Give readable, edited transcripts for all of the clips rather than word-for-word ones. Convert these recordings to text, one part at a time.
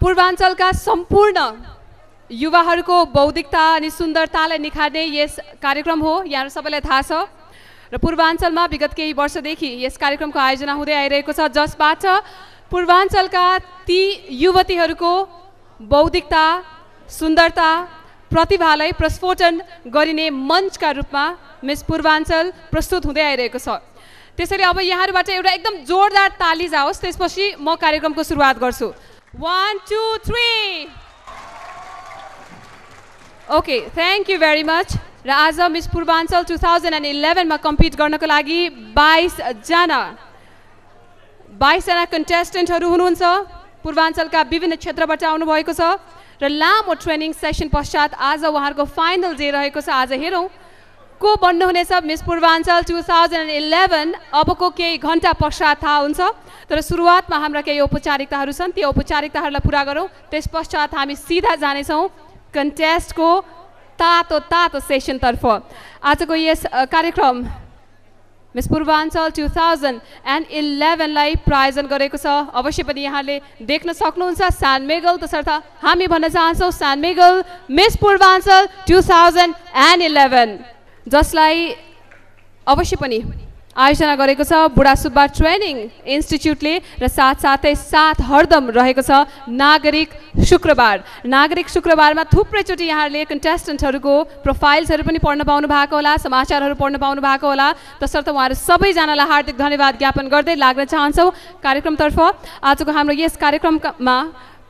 पूर्वाञ्चलका सम्पूर्ण युवाहरूको बौद्धिकता अनि सुन्दरतालाई निखार्ने यस कार्यक्रम हो। यहाँ सबैलाई थाहा छ र पूर्वाञ्चलमा विगत केही वर्षदेखि यस कार्यक्रमको आयोजना हुँदै आइरहेको छ, जसबाट पूर्वाञ्चलका ती युवतीहरूको बौद्धिकता, सुन्दरता, प्रतिभालाई प्रस्फोटन गरिने मञ्चका रूपमा मिस पूर्वाञ्चल प्रस्तुत हुँदै आइरहेको छ। त्यसैले अब यहाँहरूबाट एउटा एकदम जोरदार ताली जाओस्, त्यसपछि म कार्यक्रमको सुरुवात गर्छु। 1 2 3 okay, thank you very much. र आज मिस पूर्वाञ्चल 2011 मा कम्पिट गर्नको लागि 22 जना कन्टेस्टेन्टहरू हुनुहुन्छ। पूर्वाञ्चलका विभिन्न क्षेत्रबाट आउनुभएको छ र लामो ट्रेनिङ सेसन पश्चात आज उहाँहरूको फाइनल डे रहेको छ। आज हेरौँ को बन्नुहुनेछ मिस पूर्वाञ्चल 2011। अबको केही घन्टा पश्चात थाहा हुन्छ, तर सुरुवातमा हाम्रा केही औपचारिकताहरू छन्, ती औपचारिकताहरूलाई पुरा गरौँ। त्यस पश्चात हामी सिधा जानेछौँ कन्टेस्टको तातो सेसनतर्फ। आजको यस कार्यक्रम मिस पूर्वाञ्चल 2011 लाई प्रायोजन गरेको छ। अवश्य पनि यहाँले देख्न सक्नुहुन्छ सान मेगल, तसर्थ हामी भन्न चाहन्छौँ सान मेगल मिस पूर्वाञ्चल 2011, जसलाई अवश्य पनि आयोजना गरेको छ बुढासुब्बा ट्रेनिङ इन्स्टिच्युटले र साथसाथै साथ हरदम रहेको छ नागरिक शुक्रबार। नागरिक शुक्रबारमा थुप्रैचोटि यहाँहरूले कन्टेस्टेन्टहरूको प्रोफाइल्सहरू पनि पढ्न पाउनु भएको होला, समाचारहरू पढ्न पाउनु भएको होला। तसर्थ उहाँहरू सबैजनालाई हार्दिक धन्यवाद ज्ञापन गर्दै लाग्न चाहन्छौँ कार्यक्रमतर्फ। आजको हाम्रो यस कार्यक्रममा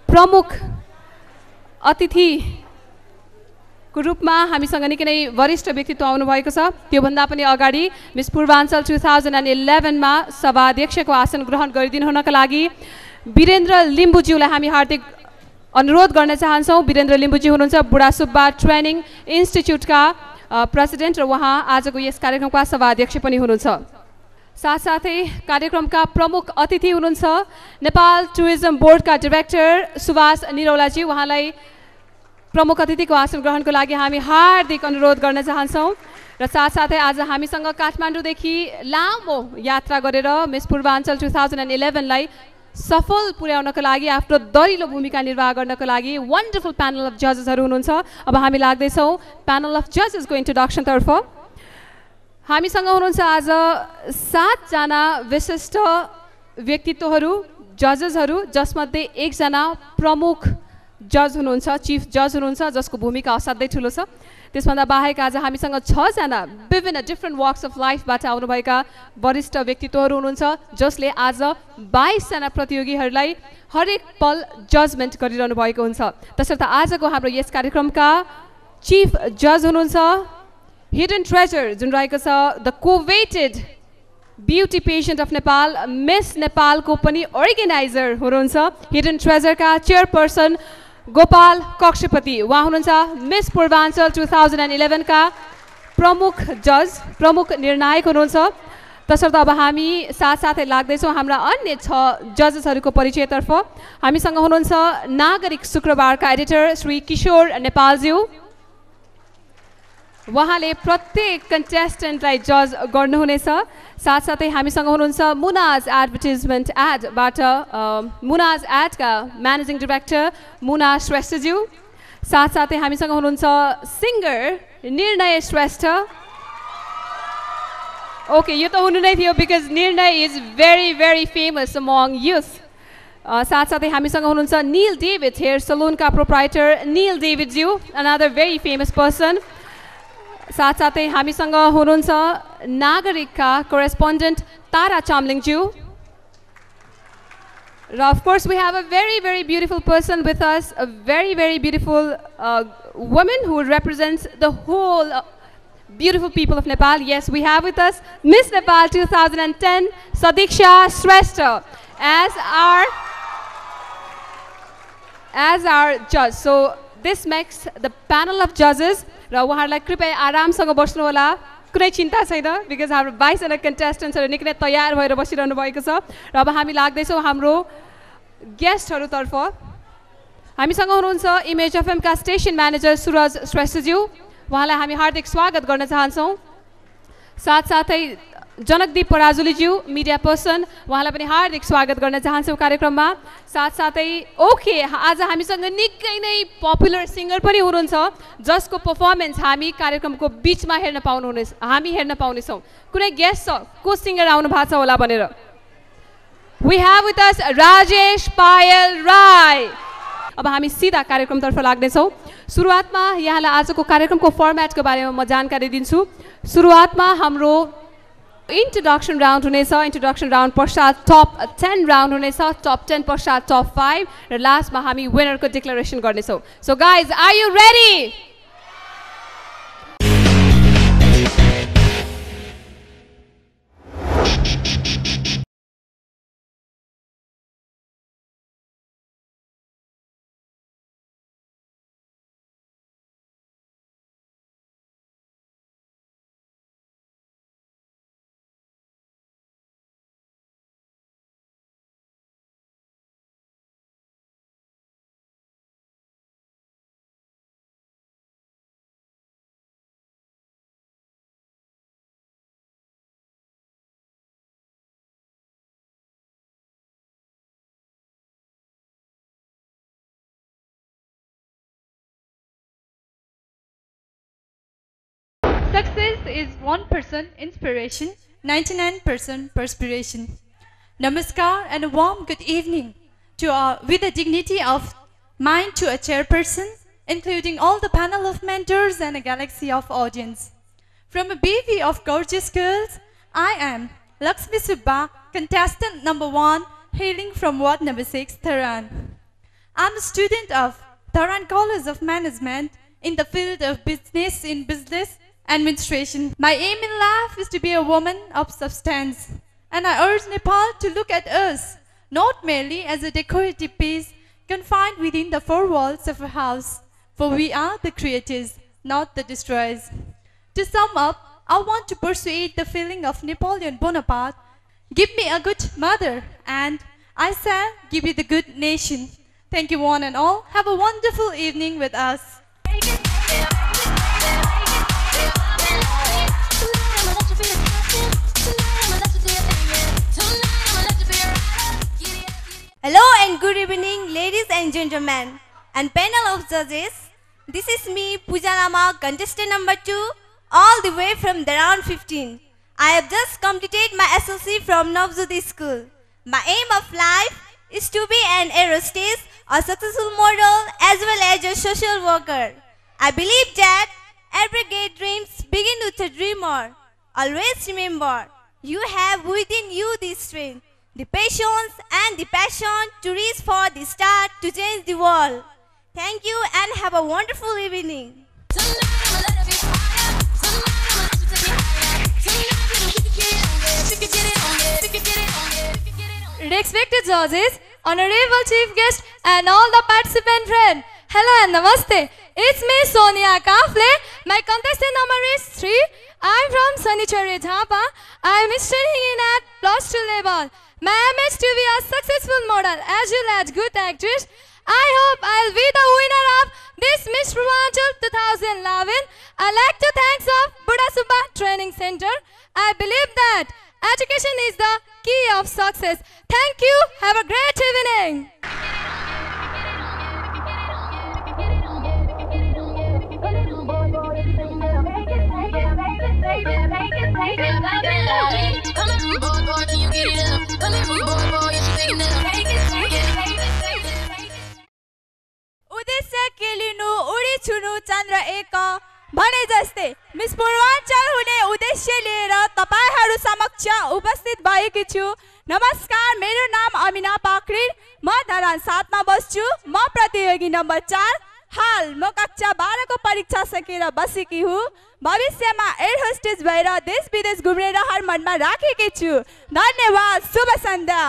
प्रमुख अतिथि को रूपमा हामीसँग निकै नै वरिष्ठ व्यक्तित्व आउनुभएको छ। त्योभन्दा पनि अगाडि मिस पूर्वाञ्चल 2011 मा सभाध्यक्षको आसन ग्रहण गरिदिनु हुनका लागि वीरेन्द्र लिम्बुज्यूलाई हामी हार्दिक अनुरोध गर्न चाहन्छौँ। वीरेन्द्र लिम्बुज्यू हुनुहुन्छ बुढासुब्बा ट्रेनिङ इन्स्टिच्युटका प्रेसिडेन्ट र उहाँ आजको यस कार्यक्रमका सभाध्यक्ष पनि हुनुहुन्छ। साथसाथै कार्यक्रमका प्रमुख अतिथि हुनुहुन्छ नेपाल टुरिज्म बोर्डका डाइरेक्टर सुभाष निरौलाजी। उहाँलाई प्रमुख अतिथिको आसन ग्रहणको लागि हामी हार्दिक अनुरोध गर्न चाहन्छौँ। र साथसाथै आज हामीसँग काठमाडौँदेखि लामो यात्रा गरेर मिस पूर्वाञ्चल 2011 लाई सफल पुर्याउनको लागि आफ्नो दरिलो भूमिका निर्वाह गर्नको लागि वन्डरफुल प्यानल अफ जजेसहरू हुनुहुन्छ। अब हामी लाग्दैछौँ प्यानल अफ जजेसको इन्ट्रोडक्सनतर्फ। हामीसँग हुनुहुन्छ आज 7 जना विशिष्ट व्यक्तित्वहरू, जजेसहरू, जसमध्ये 1 जना प्रमुख जज हुनुहुन्छ, चिफ जज हुनुहुन्छ, जसको भूमिका असाध्यै ठुलो छ। त्यसभन्दा बाहेक आज हामीसँग 6 जना विभिन्न डिफ्रेन्ट वक्स अफ लाइफबाट आउनुभएका वरिष्ठ व्यक्तित्वहरू हुनुहुन्छ, जसले आज 22 जना प्रतियोगीहरूलाई हरेक पल जजमेन्ट गरिरहनु भएको हुन्छ। तसर्थ आजको हाम्रो यस कार्यक्रमका चिफ जज हुनुहुन्छ हिडन ट्रेजर, जुन रहेको छ the coveted beauty patient of Nepal miss नेपालको पनि अर्गनाइजर हुनुहुन्छ। हिडन ट्रेजरका चेयरपर्सन गोपाल कक्षपति, उहाँ हुनुहुन्छ मिस पूर्वाञ्चल 2011 का प्रमुख जज, प्रमुख निर्णायक हुनुहुन्छ। तसर्थ अब हामी साथसाथै लाग्दैछौँ हाम्रा अन्य 6 जजेसहरूको परिचयतर्फ। हामीसँग हुनुहुन्छ नागरिक शुक्रबारका एडिटर श्री किशोर नेपालज्यू। उहाँले प्रत्येक कन्टेस्टेन्टलाई जज गर्नुहुनेछ। साथसाथै हामीसँग हुनुहुन्छ मुनाज एडभर्टिजमेन्ट एडबाट मुनाज एडका म्यानेजिङ डाइरेक्टर मुना श्रेष्ठज्यू। साथसाथै हामीसँग हुनुहुन्छ सिङ्गर निर्णय श्रेष्ठ। ओके, यो त हुनु नै थियो because Nirnay is very famous among youth. साथसाथै हामीसँग हुनुहुन्छ निल डेभिड हेयर सलुनका प्रोप्राइटर निल डेभिडज्यू, अनदर भेरी फेमस पर्सन। साथसाथै हामीसँग हुनुहुन्छ नागरिकका कोरेस्पोन्डेन्ट तारा चामलिङज्यू। र of course we have a very beautiful person with us, a very beautiful woman who represents the whole beautiful people of Nepal. Yes, we have with us Miss Nepal 2010 Sadiksha Shrestha as our judge. So this makes the panel of judges. र उहाँहरूलाई कृपया आरामसँग बस्नु होला, कुनै चिन्ता छैन, because हाम्रो 22 जना कन्टेस्टेन्ट्सहरू निकै नै तयार भएर बसिरहनु भएको छ। र अब हामी लाग्दैछौँ हाम्रो गेस्टहरूतर्फ। हामीसँग हुनुहुन्छ इमेज एफएमका स्टेसन म्यानेजर सुरज श्रेष्ठज्यू, उहाँलाई हामी हार्दिक स्वागत गर्न चाहन्छौँ। साथसाथै जनकदीप पराजुलीज्यू मिडिया पर्सन उहाँलाई पनि हार्दिक स्वागत गर्न चाहन्छौँ कार्यक्रममा। साथसाथै ओके आज हामीसँग निकै नै पपुलर सिङ्गर पनि हुनुहुन्छ जसको पर्फर्मेन्स हामी कार्यक्रमको बिचमा हामी हेर्न पाउनेछौँ। कुनै गेस्ट छ को सिङ्गर आउनु भएको छ होला भनेर? We have with us Rajesh पायल राई। अब हामी सिधा कार्यक्रमतर्फ लाग्नेछौँ। सुरुवातमा यहाँलाई आजको कार्यक्रमको फर्मेटको बारेमा म जानकारी दिन्छु। सुरुवातमा हाम्रो इन्ट्रोडक्सन राउन्ड हुनेछ। इन्ट्रोडक्सन राउन्ड पश्चात टप 10 राउन्ड हुनेछ। टप 10 पश्चात टप 5 र लास्टमा हामी विनरको डिक्लेरेसन गर्नेछौँ। So guys, are you ready? Success is 1% inspiration, 99% perspiration. Namaskar and a warm good evening with the dignity of mind to a chairperson, including all the panel of mentors and a galaxy of audience. From a bevy of gorgeous girls, I am Lakshmi Subba, contestant number 1, hailing from Ward number 6, Dharan. I'm a student of Dharan College of Management in the field of business administration. My aim in life is to be a woman of substance, and I urge Nepal to look at us not merely as a decorative piece confined within the four walls of a house, for we are the creators, not the destroyers. To sum up, I want to persuade the feeling of Napoleon Bonaparte, give me a good mother, and I shall give you the good nation. Thank you one and all. Have a wonderful evening with us. Hello and good evening, ladies and gentlemen and panel of judges. This is me, Pooja Rama, contestant number 2, all the way from Dharan 15. I have just completed my SLC from Navjoti School. My aim of life is to be an aerostess, a successful model, as well as a social worker. I believe that every great dreams begin with a dreamer. Always remember, you have within you the strength, the patience and the passion to reach for the star to change the world. Thank you and have a wonderful evening. Respected judges, honorable chief guest and all the participant friends. Hello and namaste. It's me Sonia Kafle. My contestant number is 3. I'm from Sanichari Jhapa. I'm studying in at +2 level. My aim is to be a successful model as well as good actress. I hope I'll be the winner of this Miss Purvanchal 2011. I'd like to thank Buddha Subba Training Center. I believe that education is the key of success. Thank you. Have a great evening. उद्देश्य केलिनु उडी छुनु चन्द्र एक भने जस्तै miss Purvanchal हुने उद्देश्य लिएर तपाईहरु समक्ष उपस्थित भएकी छु। नमस्कार, मेरो नाम अमिना पाक्रिन, म धरान 7 मा बस्छु। म प्रतियोगी नम्बर 4। हाल म कक्षा 12 को परीक्षा सकेर बसेकी हुँ। भविष्यमा एयर होस्टेस भएर देश विदेश घुम्ने रहर मनमा राखेकी छु। धन्यवाद। शुभ सन्ध्या।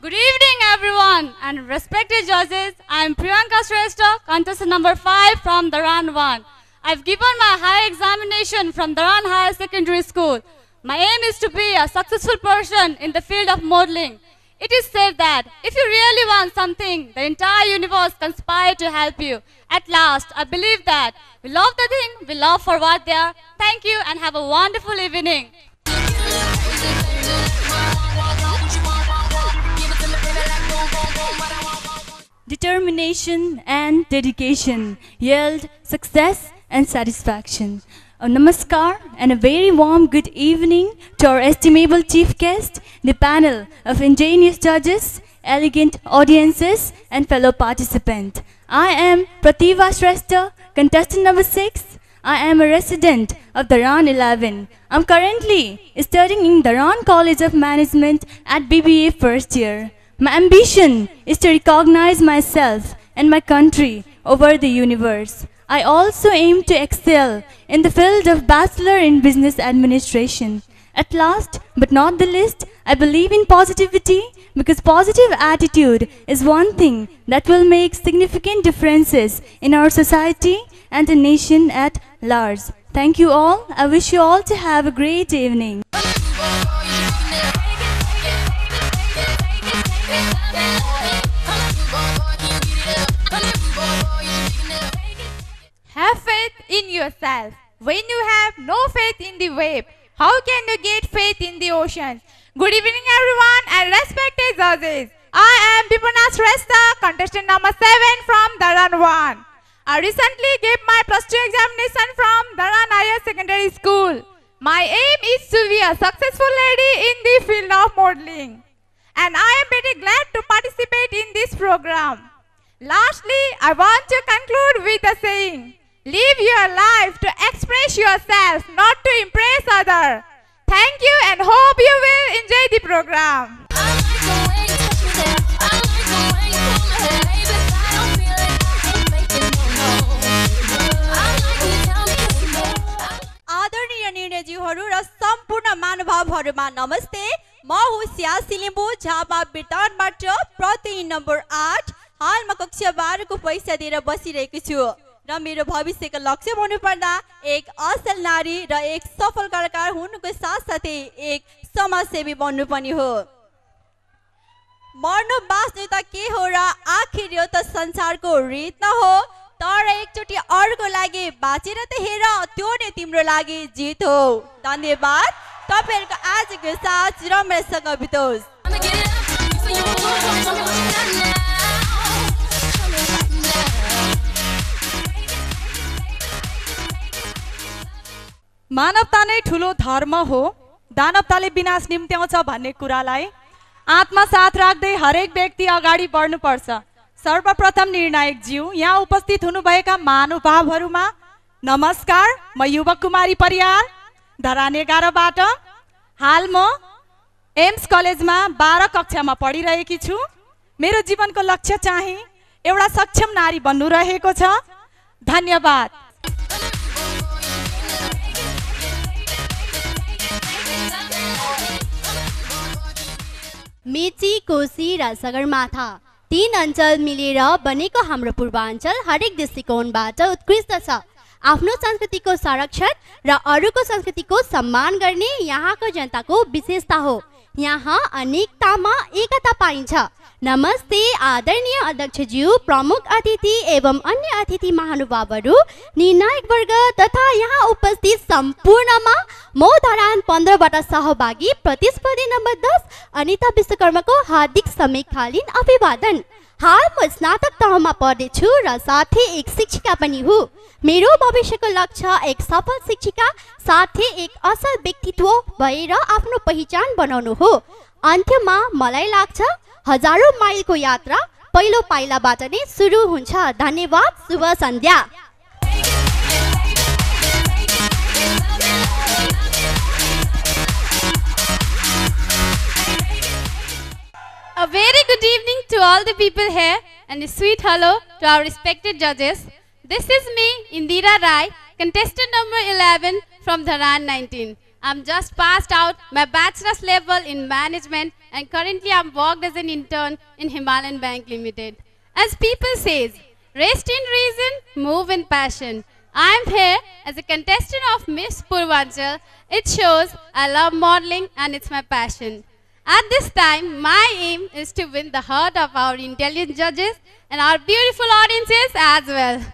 Good evening everyone and respected judges. I am Priyanka Shrestha, contestant number 5 from Dharan 1. I've given my higher examination from Dharan Higher Secondary School. My aim is to be a successful person in the field of modeling. It is said that if you really want something, the entire universe conspires to help you. At last, I believe that we love the thing, we love for what they are. Thank you and have a wonderful evening. Determination and dedication yield success and satisfaction. A namaskar and a very warm good evening to our estimable chief guest, the panel of ingenious judges, elegant audiences and fellow participants. I am Prativa Shrestha, contestant number 6. I am a resident of Dharan 11. I am currently studying in Dharan College of Management at BBA first year. My ambition is to recognize myself and my country over the universe. I also aim to excel in the field of Bachelor in Business Administration. At last, but not the least, I believe in positivity because positive attitude is one thing that will make significant differences in our society and the nation at large. Thank you all. I wish you all to have a great evening. Have faith in yourself. When you have no faith in the wave, how can you get faith in the ocean? Good evening everyone and respected judges. I am Vipana Shrestha, contestant number 7 from Dharan 1. I recently gave my plus 2 examination from Dharan Higher Secondary School. My aim is to be a successful lady in the field of modeling. And I am very glad to participate in this program. Lastly, I want to conclude with a saying. Live your life to express yourself, not to impress others. Thank you and hope you will enjoy the program. आदरणीय निर्णयज्यूहरू र सम्पूर्ण महानुभावहरूमा नमस्ते। म हुँ स्यासी लिम्बू झापा बिटानबाट प्रतिनिधि number 8। हाल म कक्षा 12 को परीक्षा दिएर बसिरहेको छु र मेरो भविष्यको लक्ष्य भन्नुपर्दा एक असल नारी र एक सफल कलाकार हुनुको साथसाथै एक समाजसेवी बन्नु पनि हो। मर्नु बाँच्नु त के हो र आखिर यो त संसारको रीत न हो, तर एकचोटि अरूको लागि बाँचेर त हेर, त्यो नै तिम्रो लागि जित हो। धन्यवाद। तपाईहरुको आजको साथ रमेशसँग बितोस्। मानवता नै ठुलो धर्म हो, दानवताले विनाश निम्त्याउँछ भन्ने कुरालाई आत्मसाथ राख्दै हरेक व्यक्ति अगाडि बढ्नुपर्छ। सर्वप्रथम निर्णायक ज्यू, यहाँ उपस्थित हुनुभएका महानुभावहरूमा नमस्कार। म युवक कुमारी परियार धरान 11 बाट। हाल म एम्स कलेजमा 12 कक्षामा पढिरहेकी छु। मेरो जीवनको लक्ष्य चाहिँ एउटा सक्षम नारी बन्नु रहेको छ। धन्यवाद। मेची, कोशी र सगरमाथा 3 अञ्चल मिलेर बनेको हाम्रो पूर्वाञ्चल हरेक दृष्टिकोणबाट उत्कृष्ट छ। आफ्नो संस्कृतिको संरक्षण र अरूको संस्कृतिको सम्मान गर्ने यहाँको जनताको विशेषता हो। यहाँ अनेकतामा एकता पाइन्छ। नमस्ते आदरणीय अध्यक्षज्यू, प्रमुख अतिथि एवं अन्य अतिथि महानुभावहरू, निर्णायक वर्ग तथा यहाँ उपस्थित सम्पूर्णमा म धरान 15 बाट सहभागी प्रतिस्पर्धी नम्बर 10 अनिता विश्वकर्माको हार्दिक समयकालीन अभिवादन। हाल म स्नातक तहमा पढ्दैछु र साथै एक शिक्षिका पनि हुँ। मेरो भविष्यको लक्ष्य एक सफल शिक्षिका साथै एक असल व्यक्तित्व भएर आफ्नो पहिचान बनाउनु हो। अन्त्यमा मलाई लाग्छ हजारौं माइलको यात्रा पहिलो पाइलाबाट नै सुरु हुन्छ। धन्यवाद। शुभ सन्ध्या। A very good evening to all the people here and a sweet hello to our respected judges. This is me, Indira Rai, contestant number 11 from Dharan 19. I'm just passed out my bachelor's level in management and currently I'm worked as an intern in Himalayan Bank Limited. As people says, rest in reason, move in passion. I'm here as a contestant of Miss Purvanchal. It shows I love modeling and it's my passion. At this time, my aim is to win the heart of our intelligent judges and our beautiful audiences as well.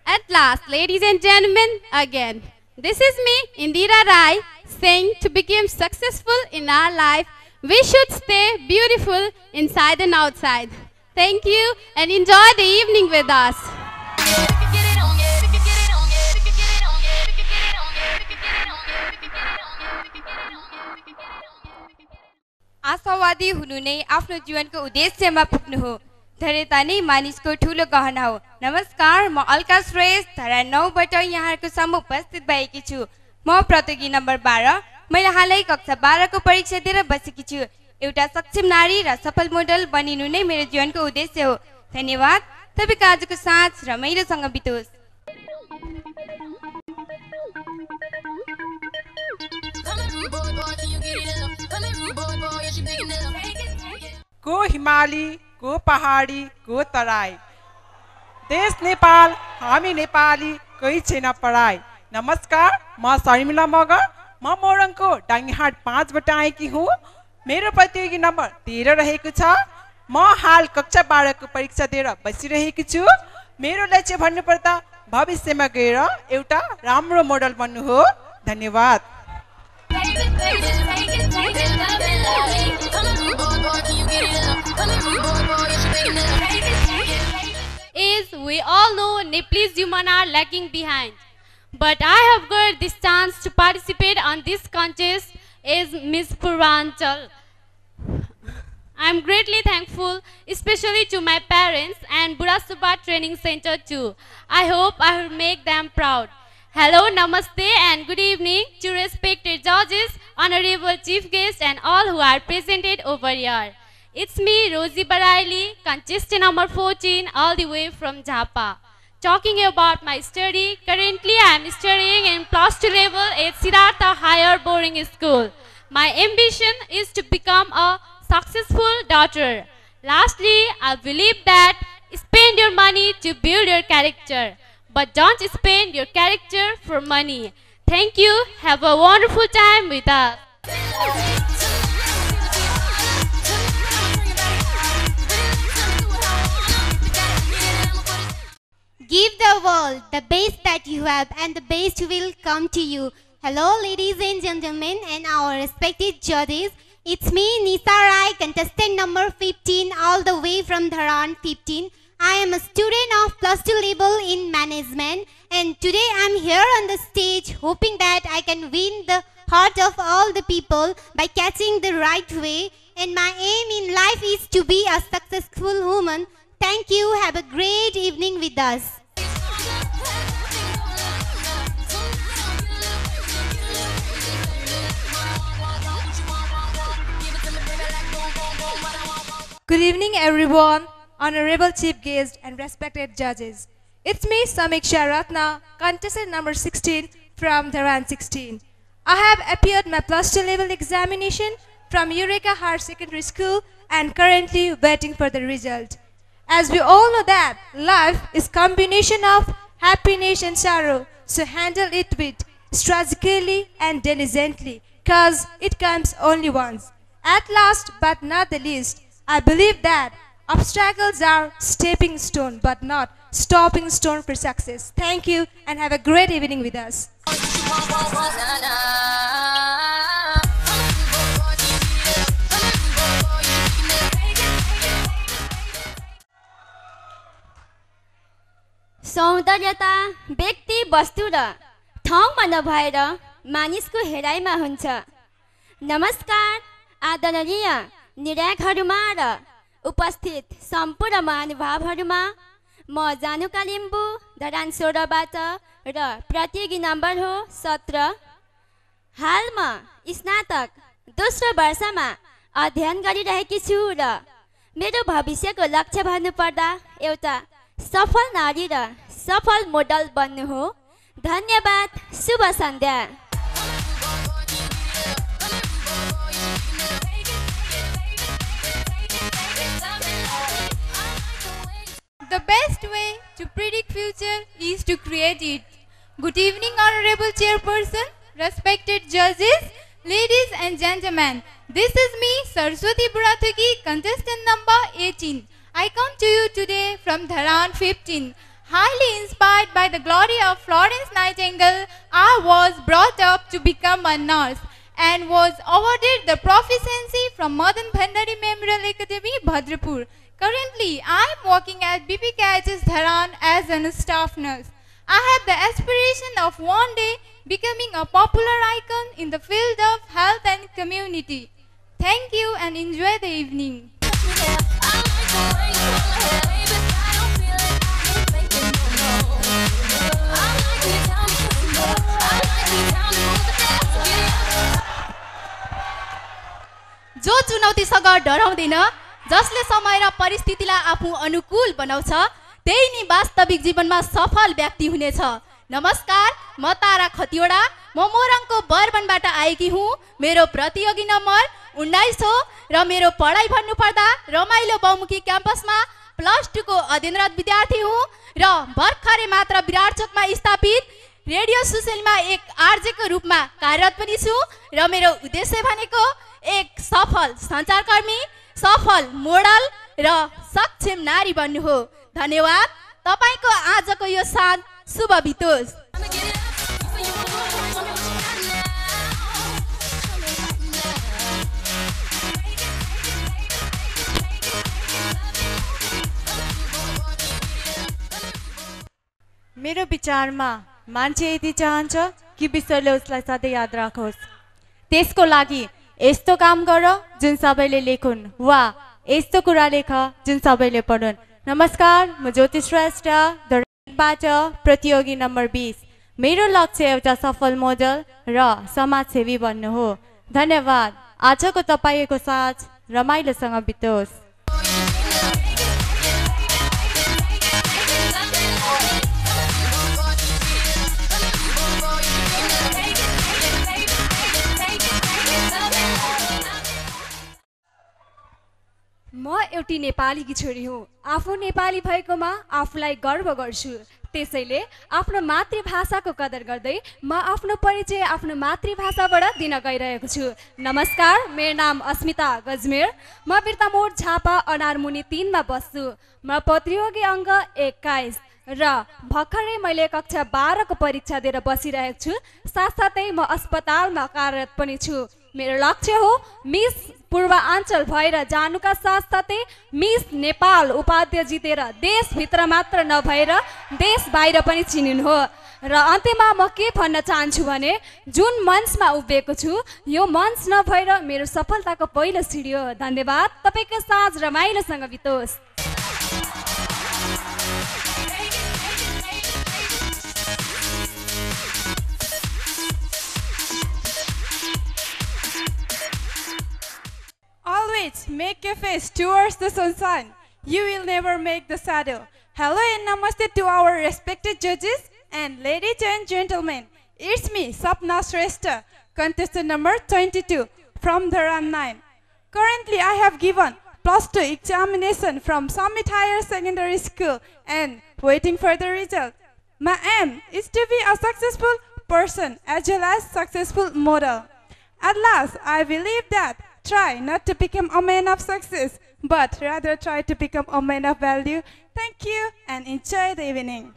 At last, ladies and gentlemen, again, this is me, Indira Rai, saying to become successful in our life, we should stay beautiful inside and outside. Thank you and enjoy the evening with us. आशावादी हुनु नै आफ्नो जीवनको उद्देश्यमा पुग्नु हो। धैर्यता नै मानिसको ठूलो गहना हो। नमस्कार, म अलका श्रेष्ठ धरा 9 बाट यहाँहरुको सम्मुख उपस्थित भएकी छु। म प्रतियोगी नम्बर 12। मैले हालै कक्षा 12 को परीक्षा दिएर बसेकी छु। एउटा सक्षम नारी र सफल मोडल बनिनु नै मेरो जीवनको उद्देश्य हो। धन्यवाद। तपाईको आजको साँझ रमाइलोसँग बितोस्। को हिमाली, को पहाडी, को तराई, देश नेपाल, हामी नेपाली, कोही छैन पढाई। नमस्कार, म शर्मिला मगर, म मोरङको डाङ्गीहाट 5 बाट आएकी हुँ। मेरो प्रतियोगी नम्बर 13 रहेको छ। म हाल कक्षा 12 को परीक्षा दिएर बसिरहेकी छु। मेरो लक्ष्य भन्नुपर्दा भविष्यमा गएर एउटा राम्रो मोडल बन्नु हो। धन्यवाद। As we all know, Nepalese women are lagging behind. But I have got this chance to participate on this contest as Miss Purvanchal. I am greatly thankful, especially to my parents and Burasuba Training Center too. I hope I will make them proud. Hello, namaste and good evening to respected judges, honorable chief guests and all who are presented over here. It's me, Rosie Baraili, contestant number 14, all the way from Jhapa. Talking about my study, currently I am studying in plus 2 level at Siddhartha Higher Boarding School. My ambition is to become a successful daughter. Lastly, I believe that spend your money to build your character, but don't spend your character for money. Thank you. Have a wonderful time with us. Give the world the best that you have and the best will come to you. Hello ladies and gentlemen and our respected judges. It's me Nisa Rai, contestant number 15 all the way from Dharan 15. I am a student of plus 2 level in management and today I'm here on the stage hoping that I can win the heart of all the people by catching the right way, and my aim in life is to be a successful woman. Thank you. Have a great evening with us. Good evening everyone, honorable chief guest and respected judges. It's me Samiksha Ratna, contestant number 16 from Dharan 16. I have appeared my plus 2 level examination from Eureka Higher Secondary School and currently waiting for the result. As we all know that life is combination of happiness and sorrow, so handle it with strategically and diligently, cause it comes only once. At last but not the least, I believe that obstacles are stepping stone but not stopping stone for success. Thank you and have a great evening with us. सौन्दर्यता व्यक्ति वस्तु र ठाउँमा नभएर मानिसको हेराइमा हुन्छ। नमस्कार आदरणीय निर्णायकहरुमा र उपस्थित सम्पूर्ण महानुभावहरुमा, म जानुका लिम्बू धरान 16 बाट र प्रतियोगी नम्बर हो 17। हाल म स्नातक दोस्रो वर्षमा अध्ययन गरिरहेकी छु र मेरो भविष्यको लक्ष्य भन्नुपर्दा एउटा सफल नारी र सफल मोडल बन्नु हो। धन्यवाद। शुभ सन्ध्या। The best way to predict future is to create it. Good evening, Honorable Chairperson, respected judges, ladies and gentlemen. This is me, Saraswati Burathuki, contestant number 18. I come to you today from Dharan 15. Highly inspired by the glory of Florence Nightingale, I was brought up to become a nurse and was awarded the proficiency from Madan Bhandari Memorial Academy, Bhadrapur. Currently, I am working at BPKHS Dharan as a staff nurse. I have the aspiration of one day becoming a popular icon in the field of health and community. Thank you and enjoy the evening. जो चुनौतीसँग डराउँदैन, जसले समय र परिस्थितिलाई आफू अनुकूल बनाउँछ, त्यही नि वास्तविक जीवनमा सफल व्यक्ति हुनेछ। नमस्कार, म तारा खतिवडा, म मोरङको बर्बनबाट आएकी हुँ। मेरो प्रतियोगी नम्बर 19 हो र मेरो पढाइ भन्नुपर्दा रमाइलो बहुमुखी क्याम्पसमा +2 को अध्ययनरत विद्यार्थी हुँ र भर्खरै मात्र विराटचोकमा स्थापित रेडियो सुशीलमा एक आरजेको रूपमा कार्यरत पनि छु र मेरो उद्देश्य भनेको एक सफल सञ्चारकर्मी, सफल मोडल र सक्षम नारी बन्नु हो। धन्यवाद। तपाईको आजको यो साँझ शुभ बितोस्। मेरो विचारमा मान्छे यदि चाहन्छ कि विश्वले उसलाई सधैँ याद राखोस्, त्यसको लागि यस्तो काम गर जुन सबैले लेखुन् वा यस्तो कुरा लेख जुन सबैले पढुन्। नमस्कार, म ज्योति श्रेष्ठ बाट प्रतियोगी नम्बर 20। मेरो लक्ष्य एउटा सफल मोडल र समाजसेवी बन्नु हो। धन्यवाद। आजको तपाईको साँझ रमाइलोसँग बितोस्। म एउटी नेपालीकी छोरी हुँ। आफू नेपाली भएकोमा आफूलाई गर्व गर्छु। त्यसैले आफ्नो मातृभाषाको कदर गर्दै म आफ्नो परिचय आफ्नो मातृभाषाबाट दिन गइरहेको छु। नमस्कार, मेरो नाम अस्मिता गजमेर। म बिर्तामोड झापा अनारमुनि 3 मा बस्छु। म प्रतियोगी अङ्क 21 र भर्खरै मैले कक्षा 12 को परीक्षा दिएर बसिरहेको छु। साथसाथै म अस्पतालमा कार्यरत पनि छु। मेरो लक्ष्य हो मिस पूर्वाञ्चल भएर जानुका साथसाथै मिस नेपाल उपाध्याय जितेर देशभित्र मात्र नभएर देश बाहिर पनि चिनिनु हो। र अन्त्यमा म के भन्न चाहन्छु भने जुन मञ्चमा उभिएको छु यो मञ्च नभएर मेरो सफलताको पहिलो सिडी हो। धन्यवाद। तपाईको साँझ रमाइलोसँग बितोस्। Always make your face towards the sunshine. You will never make the shadow. Hello and namaste to our respected judges and ladies and gentlemen. It's me, Sapna Shrestha, contestant number 22 from Dharan 9. Currently, I have given +2 examination from Summit Higher Secondary School and waiting for the result. My aim is to be a successful person as well as successful model. At last, I believe that try not to become a man of success, but rather try to become a man of value. Thank you and enjoy the evening.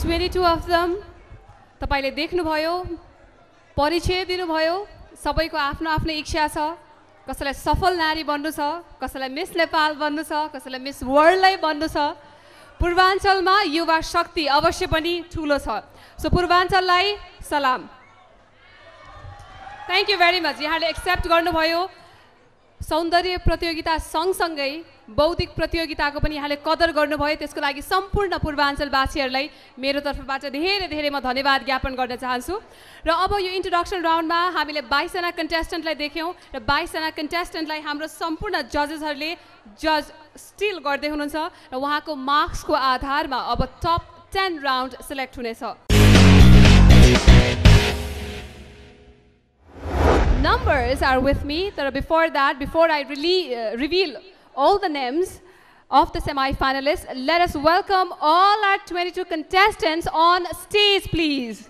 22 of them. तपाईले देख्नुभयो, परिचय दिनुभयो, सबैको आफ्नो आफ्नो इच्छा छ। कसैलाई सफल नारी बन्नु छ, कसैलाई मिस नेपाल बन्नु छ, कसैलाई मिस वर्ल्डलाई बन्नु छ। पूर्वाञ्चलमा युवा शक्ति अवश्य पनि ठुलो छ। सो पूर्वाञ्चललाई सलाम। Thank you very much. यहाँले एक्सेप्ट गर्नुभयो। सौन्दर्य प्रतियोगिता सँगसँगै बौद्धिक प्रतियोगिताको पनि यहाँले कदर गर्नुभयो। त्यसको लागि सम्पूर्ण पूर्वाञ्चलवासीहरूलाई मेरो तर्फबाट धेरै धेरै म धन्यवाद ज्ञापन गर्न चाहन्छु। र अब यो इन्ट्रोडक्सन राउन्डमा हामीले 22 जना कन्टेस्टेन्टलाई देख्यौँ र 22 जना कन्टेस्टेन्टलाई हाम्रो सम्पूर्ण जजेसहरूले जज स्टिल गर्दै हुनुहुन्छ र उहाँको मार्क्सको आधारमा अब टप 10 राउन्ड सिलेक्ट हुनेछ। Numbers are with me. But before that, before I reveal all the names of the semi-finalists, let us welcome all our 22 contestants on stage, please.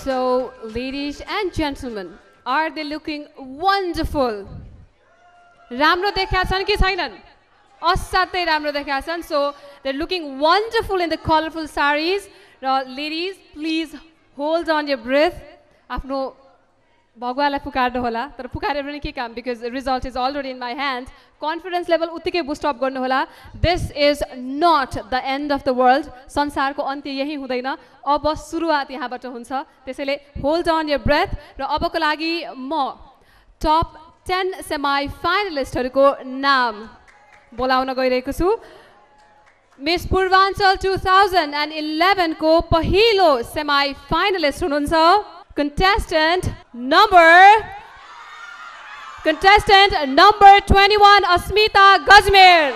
So, ladies and gentlemen, are they looking wonderful? राम्रो देखा छन् कि छैनन्? असाध्यै राम्रो देखा छन्. So, they're looking wonderful in the colorful sarees. Ladies, please hold on your breath. आफ्नो भगवानलाई पुकार्नु होला. तर पुकारे पनि के काम, because the result is already in my hand. Confidence level उत्तिकै boost up गर्नु होला. This is not the end of the world. संसारको अन्त्य यही हुँदैन. अब सुरुवात यहाँबाट हुन्छ. त्यसैले hold on your breath. र अबको लागि म top 10 semi finalistहरूको नाम बोलाउन गइरहेको छु. Miss Purvanchal 2011 को पहिलो semi finalist हुनुहुन्छ. Contestant number 21, Asmita Gajmer.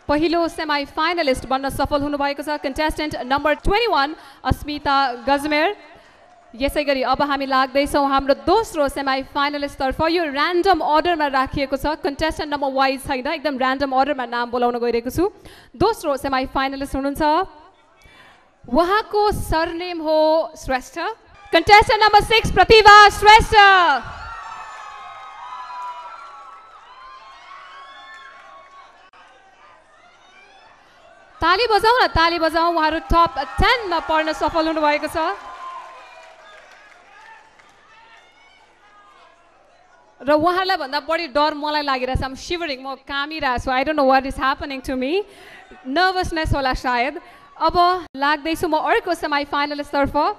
पहिलो semi finalist बन्न सफल हुनुभएको छ. Contestant number 21, Asmita Gajmer. यसै गरी अब हामी लाग्दैछौँ हाम्रो दोस्रो सेमी फाइनलिस्ट तर्फ. यो र्यान्डम अर्डरमा राखिएको छ. कन्टेस्टेन्ट नम्बर वाइज छैन, एकदम र्यान्डम अर्डरमा नाम बोलाउन गइरहेको छु. दोस्रो सेमी फाइनलिस्ट हुनुहुन्छ, उहाँको सरनेम हो श्रेष्ठ. Contestant number 6, Pratibha Shrestha. ताली बजाऊ न, ताली बजाऊ. उहाँहरू टप 10 मा पर्न सफल हुनुभएको छ. र उहाँलाई भन्दा बढी डर मलाई लागिरहेछ. I'm shivering, म कामिरहेको छु. I don't know what is happening to me. Nervousness होला सायद. अब लाग्दैछु म अर्को सेमी फाइनलिस्ट तर्फ.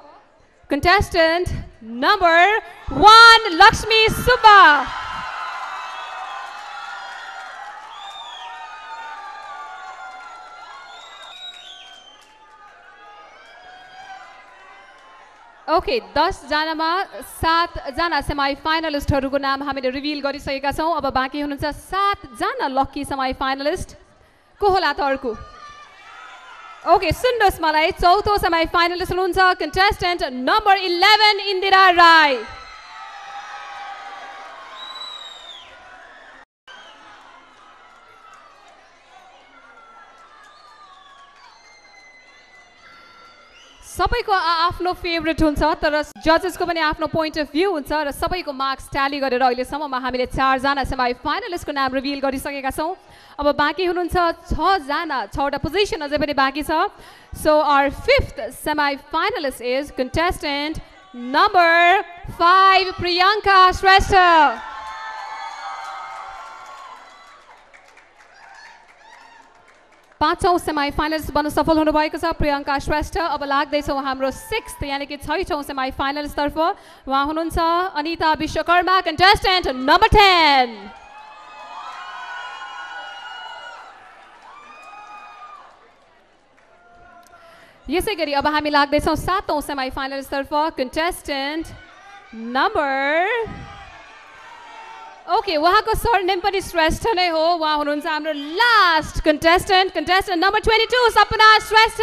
Contestant number 1, Lakshmi Subba. Okay, 10 जनामा 7 जना सेमी फाइनलिस्टहरूको नाम हामीले रिभिल गरिसकेका छौं. अब बाँकी हुनुहुन्छ 7 जना लकी सेमी फाइनलिस्ट. को होला त अर्को? ओके, सुन्नुहोस् मलाई. चौथो सेमी फाइनलिस्ट हुनुहुन्छ कन्टेस्टेन्ट नम्बर 11, इन्दिरा राई. सबैको आफ्नो फेभरेट हुन्छ, तर जजेसको पनि आफ्नो पोइन्ट अफ भ्यू हुन्छ र सबैको मार्क्स ट्याली गरेर अहिलेसम्ममा हामीले 4 जना सेमी फाइनलिस्टको नाम रिभिल गरिसकेका छौं. अब बाँकी हुनुहुन्छ 6 जना, 6वटा पोजिसन अझै पनि बाँकी छ. So our 5th semi finalist is contestant number 5, Priyanka Shrestha. पाँचौं सेमी फाइनलिस्ट बन्न सफल हुनुभएको छ प्रियङ्का श्रेष्ठ. अब लाग्दैछौँ हाम्रो 6th यानी कि 6औं सेमी फाइनलिस्ट तर्फ. उहाँ हुनुहुन्छ अनिता विश्वकर्मा, कन्टेस्टेन्ट नम्बर 10. यसै गरी अब हामी लाग्दैछौँ 7औं सेमी फाइनलिस्ट तर्फ. कन्टेस्टेन्ट नम्बर ओके, उहाँको सरनेम पनि श्रेष्ठ नै हो. उहाँ हुनुहुन्छ हाम्रो लास्ट कन्टेस्टेन्ट नम्बर 22, सपना श्रेष्ठ.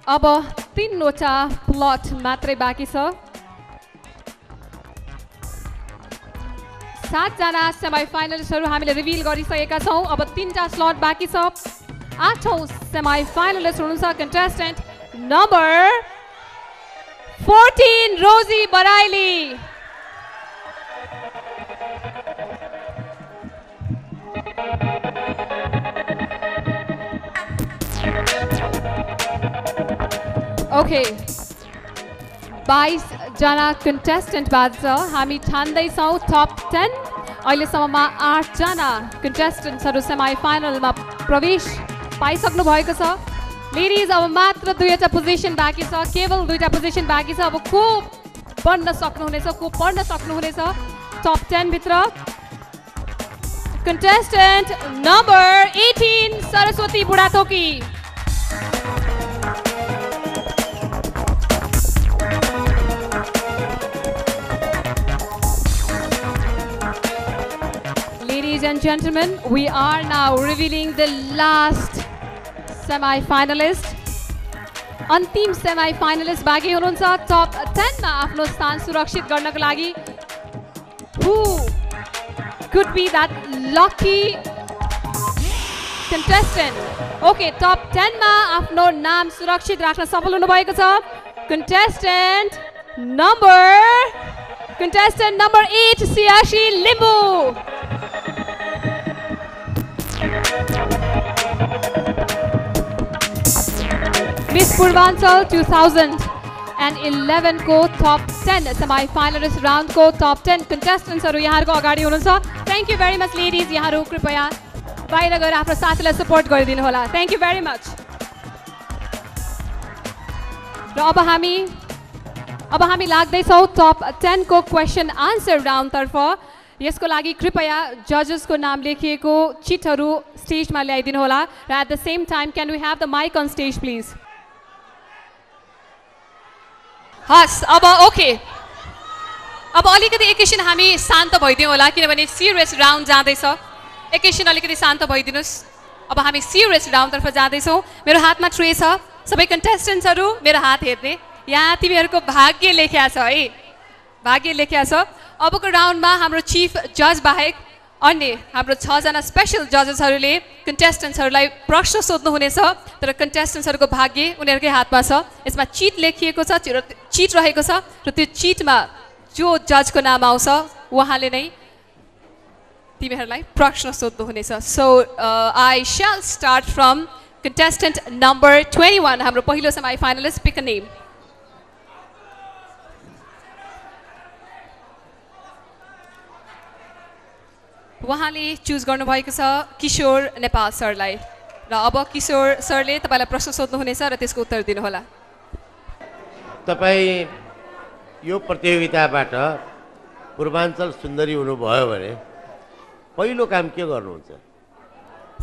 अब 3वटा प्लट मात्रै बाँकी छ. 7 जना सेमी फाइनलिस्टहरू हामीले रिभिल गरिसकेका छौं. अब 3टा स्लट बाँकी छ. 8औं सेमी फाइनलिस्ट हुनुहुन्छ कन्टेस्टेन्ट नम्बर 14, रोजी बराइली. ओके, 22 जना कन्टेस्टेन्ट बाँच्छ. हामी ठान्दैछौँ टप 10. अहिलेसम्ममा 8 जना कन्टेस्टेन्ट्सहरू सेमी फाइनलमा प्रवेश पाइसक्नु भएको छ. लेडिज, अब मात्र 2वटा पोजिसन बाँकी छ, केवल 2टा पोजिसन बाँकी छ. अब को बन्न सक्नुहुनेछ, को पढ्न सक्नुहुनेछ टप 10 भित्र? Contestant number 18, Saraswati Budhathoki. Ladies and gentlemen, we are now revealing the last semi-finalist. अन्तिम सेमी फाइनलिस्ट बाँकी हुनुहुन्छ टप 10 मा आफ्नो स्थान सुरक्षित गर्नको लागि who could be that lucky contestant okay top 10 मा आफ्नो नाम सुरक्षित राख्न सफल हुनु भएको छ contestant number 8 Siyashi Limbu Miss Purvanchal 2011 को top 10 semi finalist round को top 10 contestants हरु यहाँहरुको अगाडि हुनुहुन्छ thank you very much ladies यहाँहरु कृपया बाहिर गएर आफ्नो साथीलाई सपोर्ट गरिदिनु होला thank you very much र अब हामी लाग्दै छौ top 10 को question answer round तर्फ यसको लागि कृपया जजेस को नाम लेखिएको चिटहरु स्टेजमा ल्याइदिनु होला र at the same time can we have the mic on stage please हस् अब ओके अब अलिकति एकैछिन हामी शान्त भइदियौँ होला किनभने सिरियस राउन्ड जाँदैछ एकैछिन अलिकति शान्त भइदिनुस् अब हामी सिरियस राउन्ड तर्फ जाँदैछौँ मेरो हातमा ट्रे छ सबै कन्टेस्टेन्ट्सहरु मेरो हात हेर्ने यहाँ तिमीहरुको भाग्य लेख्या छ है भाग्य लेख्या छ अबको राउन्डमा हाम्रो चीफ जज बाहेक अन्य हाम्रो 6 जना स्पेशल जजेसहरुले कन्टेस्टेन्ट्सहरुलाई प्रश्न सोध्नु हुनेछ तर कन्टेस्टेन्ट्सहरुको भाग्य उनीहरुकै हातमा छ यसमा चीट लेखिएको छ चीट रहेको छ र त्यो चीटमा जो जजको नाम आउँछ उहाँले नै तिमीहरुलाई प्रश्न सोध्नु हुनेछ so I shall start from contestant number 21 हाम्रो पहिलो semi finalist pick a name उहाँले चुज गर्नुभएको छ किशोर नेपाल सरलाई र अब किशोर सरले तपाईलाई प्रश्न सोध्नु हुनेछ र त्यसको उत्तर दिनु होला तपाई यो प्रतियोगिताबाट पूर्वाञ्चल सुन्दरी हुनुभयो भने पहिलो काम के गर्नुहुन्छ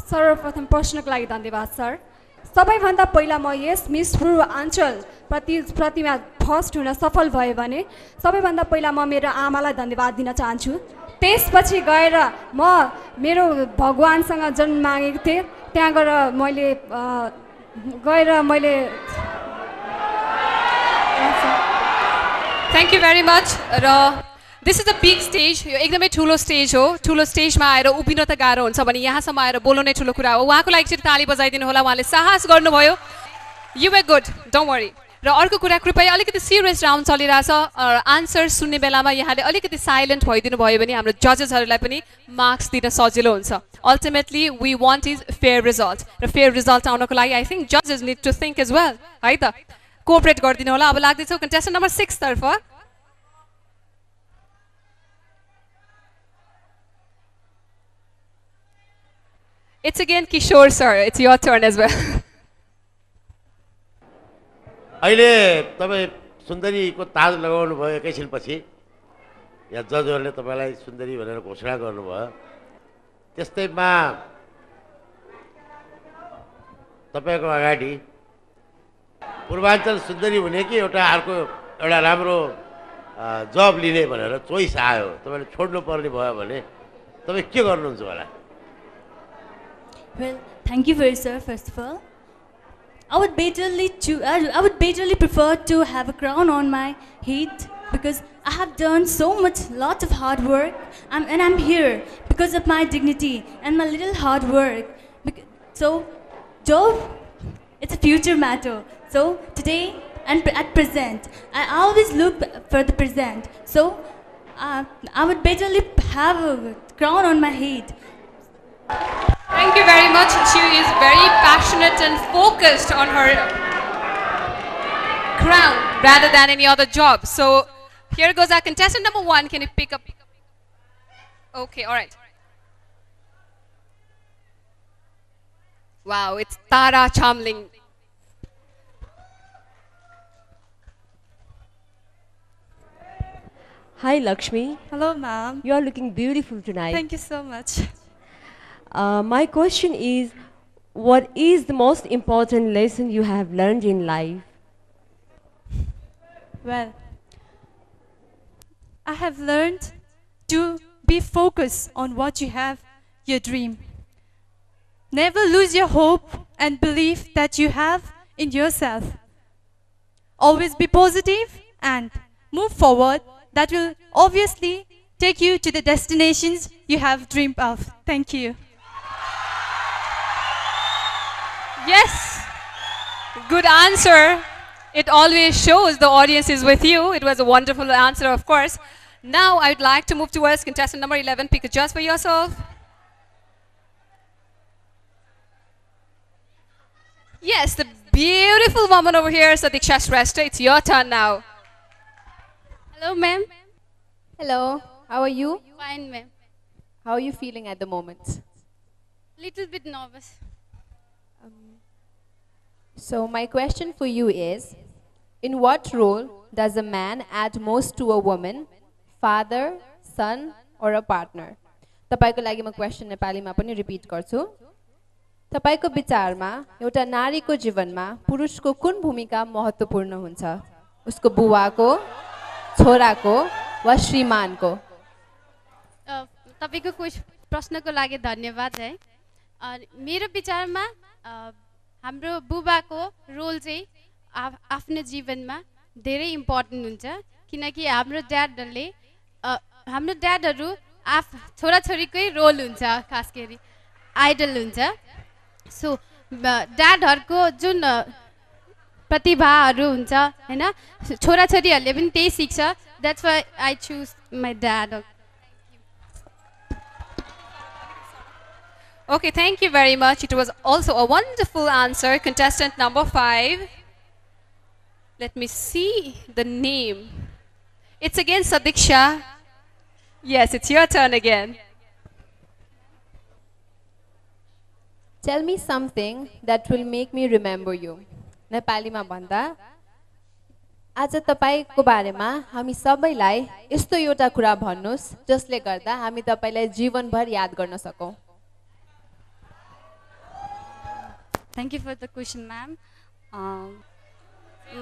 सर्वप्रथम प्रश्नको लागि धन्यवाद सर सबैभन्दा पहिला म यस मिस पूर्वाञ्चल प्रतिमा फर्स्ट हुन सफल भयो भने सबैभन्दा पहिला म मेरो आमालाई धन्यवाद दिन चाहन्छु त्यसपछि गएर म मेरो भगवानसँग जन्म मागेको थिएँ त्यहाँ गएर मैले थ्याङ्क यू भेरी मच र this is a big stage यो एकदमै ठुलो स्टेज हो ठुलो स्टेजमा आएर उभिन त गाह्रो हुन्छ भने यहाँसम्म आएर बोल्नु नै ठुलो कुरा हो उहाँको लागि चाहिँ ताली बजाइदिनु होला उहाँले साहस गर्नुभयो you way good don't worry र अर्को कुरा कृपया अलिकति सिरियस राउन्ड चलिरहेछ आन्सर सुन्ने बेलामा यहाँले अलिकति साइलेन्ट भइदिनु भयो भने हाम्रो जजेसहरूलाई पनि मार्क्स दिन सजिलो हुन्छ ultimately we want is fair result र फेयर रिजल्ट आउनको लागि आई थिङ्क जजेस need to think as well है त कोअपरेट गरिदिनु होला अब लाग्दैछौँ कन्टेस्टेन्ट नम्बर 6 तर्फ It's again Kishore sir. It's your turn as well. अहिले तपाई सुन्दरीको ताज लगाउनु भयो एकैछिनपछि यहाँ जजहरुले तपाईलाई सुन्दरी भनेर घोषणा गर्नुभयो त्यस्तैमा तपाईको अगाडि पूर्वाञ्चल सुन्दरी हुने कि एउटा अर्को एउटा राम्रो जब लिने भनेर चोइस आयो तपाईले छोड्नु पर्ने भयो भने तपाई के गर्नुहुन्छ होला Well, thank you very sir. First of all, I would majorly prefer to have a crown on my head because I have done lots of hard work, and I'm here because of my dignity and my little hard work. So, job, it's a future matter. So today and at present, I always look for the present. So, I would majorly have a crown on my head. Thank you very much. She is very passionate and focused on her crown rather than any other job. So here goes our contestant number 1. Can you pick up? Okay, all right. Wow, it's Tara Chamling. Hi Lakshmi. Hello ma'am. You are looking beautiful tonight. Thank you so much. My question is, what is the most important lesson you have learned in life? Well, I have learned to be focused on what you have, your dream. Never lose your hope and belief that you have in yourself. always be positive and move forward. That will obviously take you to the destinations you have dreamed of. Thank you. Yes, good answer. It always shows the audience is with you. It was a wonderful answer, of course. Now I'd like to move towards contestant number 11. Pick a judge for yourself. Yes, the beautiful woman over here, Sadiksha Shrestha. It's your turn now. Hello, ma'am. Hello, how are you? Fine, ma'am. How are you feeling at the moment? Little bit nervous. So my question for you is, in what role does a man add most to a woman? Father, son, or a partner? तपाईको लागि म question नेपालीमा पनि repeat गर्छु. तपाईको विचारमा एउटा नारीको जीवनमा पुरुषको कुन भूमिका महत्त्वपूर्ण हुन्छ? उसको बुवाको, छोराको वा श्रीमानको? तपाईको प्रश्नको लागि धन्यवाद है. मेरो विचारमा हाम्रो बुबाको रोल चाहिँ आफ्नो जीवनमा धेरै इम्पोर्टेन्ट हुन्छ, किनकि हाम्रो ड्याडहरू छोराछोरीकै रोल हुन्छ, खास गरी आइडल हुन्छ. सो ड्याडहरूको जुन प्रतिभाहरू हुन्छ हैन, छोराछोरीहरूले पनि त्यही सिक्छ. That's why I choose my dad. Okay, thank you very much. It was also a wonderful answer. Contestant number 5. Let me see the name. It's again Sadiksha. Yes, it's your turn again. Tell me something that will make me remember you. नेपालीमा भन्दा आज तपाईको बारेमा हामी सबैलाई यस्तो एउटा कुरा भन्नुस् जसले गर्दा हामी तपाईलाई जीवनभर याद गर्न सकौं. Thank you for the question, ma'am.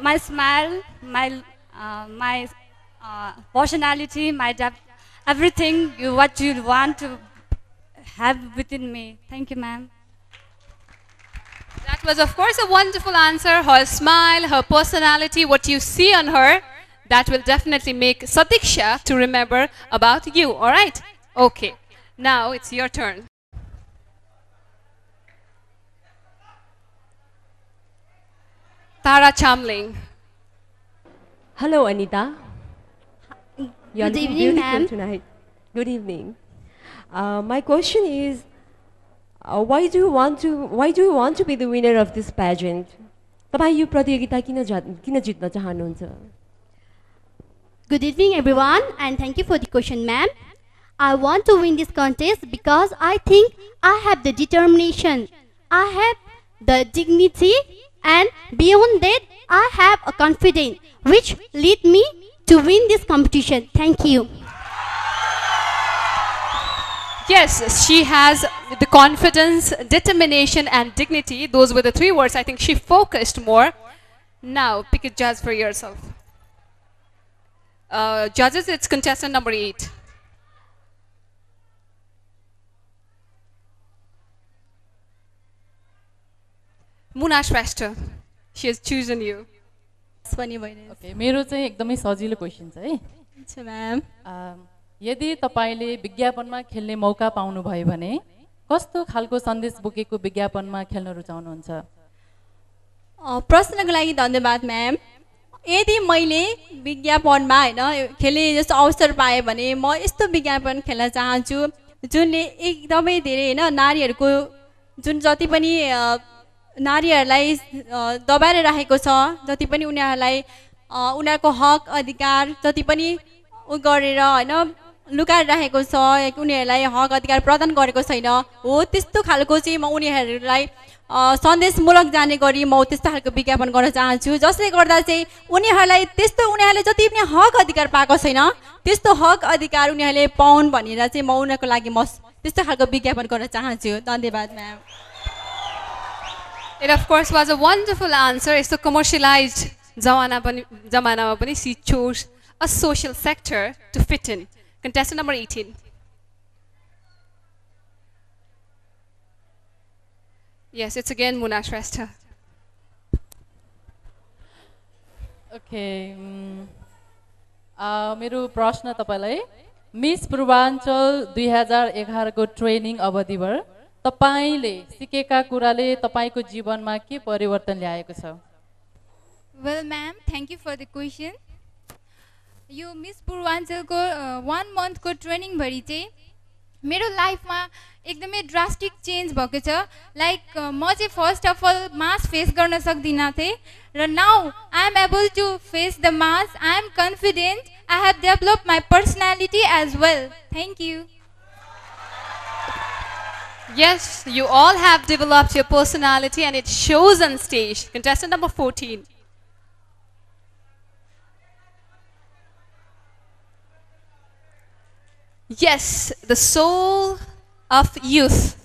My smile, my personality, my depth, everything what you want to have within me. Thank you, ma'am. That was, of course, a wonderful answer. Her smile, her personality, what you see on her, that will definitely make Sadiksha to remember about you. All right? Okay. Now it's your turn. Tara Chamling. Hello, Anita. You're Good evening, beautiful ma'am. tonight. Good evening. My question is, why do you want to be the winner of this pageant? तपाईं यो प्रतियोगिता किन जित्न चाहनुहुन्छ? Good evening, everyone, and thank you for the question, ma'am. I want to win this contest because I think I have the determination, I have the dignity, and beyond that, I have a confidence which lead me to win this competition. Thank you. Yes, she has the confidence, determination, and dignity. Those were the 3 words. I think she focused more. Now, pick a judge for yourself. Judges, it's contestant number 8. Muna Shrestha, she has chosen you. Okay, मेरो चाहिँ एकदमै सजिलो question छ है. अच्छा ma'am. यदि तपाईले विज्ञापनमा खेल्ने मौका पाउनु भयो भने कस्तो खालको सन्देश बोकेको विज्ञापनमा खेल्न रुचाउनुहुन्छ? प्रश्नको लागि धन्यवाद म्याम. यदि मैले विज्ञापनमा हैन खेल्ने जस्तो अवसर पाए भने म यस्तो विज्ञापन खेल्न चाहन्छु जुनले एकदमै धेरै हैन नारीहरुको जुन जति पनि नारीहरुलाई दबाएर राखेको छ, जति पनि उनीहरुलाई उनीहरुको हक अधिकार जति पनि गरेर हैन लुकाएर राखेको छ, उनीहरुलाई हक अधिकार प्रदान गरेको छैन हो, त्यस्तो खालको चाहिँ म उनीहरुलाई सन्देशमूलक जाने गरी म त्यस्तो खालको विज्ञापन गर्न चाहन्छु जसले गर्दा चाहिँ उनीहरुलाई त्यस्तो उनीहरुले जति पनि हक अधिकार पाएको छैन त्यस्तो हक अधिकार उनीहरुले पाउन् भनेर चाहिँ म उनीहरुको लागि म त्यस्तो खालको विज्ञापन गर्न चाहन्छु. धन्यवाद ma'am. It of course was a wonderful answer. It's a commercialized zamanama pani she chose a social sector to fit in. Contestant number 18. Yes, it's again Muna Shrestha. Okay मेरो प्रश्न तपाईलाई मिस पूर्वाञ्चल 2011 को ट्रेनिङ अवधिभर तपाईले सिकेका कुराले तपाईको जीवनमा के परिवर्तन ल्याएको छ? Well, ma'am, thank you for the question. यो मिस पूर्वाञ्चलको 1 month को ट्रेनिङ भरि चाहिँ मेरो लाइफमा एकदमै ड्रास्टिक चेन्ज भएको छ। लाइक म चाहिँ first of all mass face गर्न सक्दिनँ थिएँ र now I am able to face the mass. I am confident. I have develop my personality as well. Thank you. Yes, you all have developed your personality and it shows on stage. Contestant number 14. Yes, the soul of youth.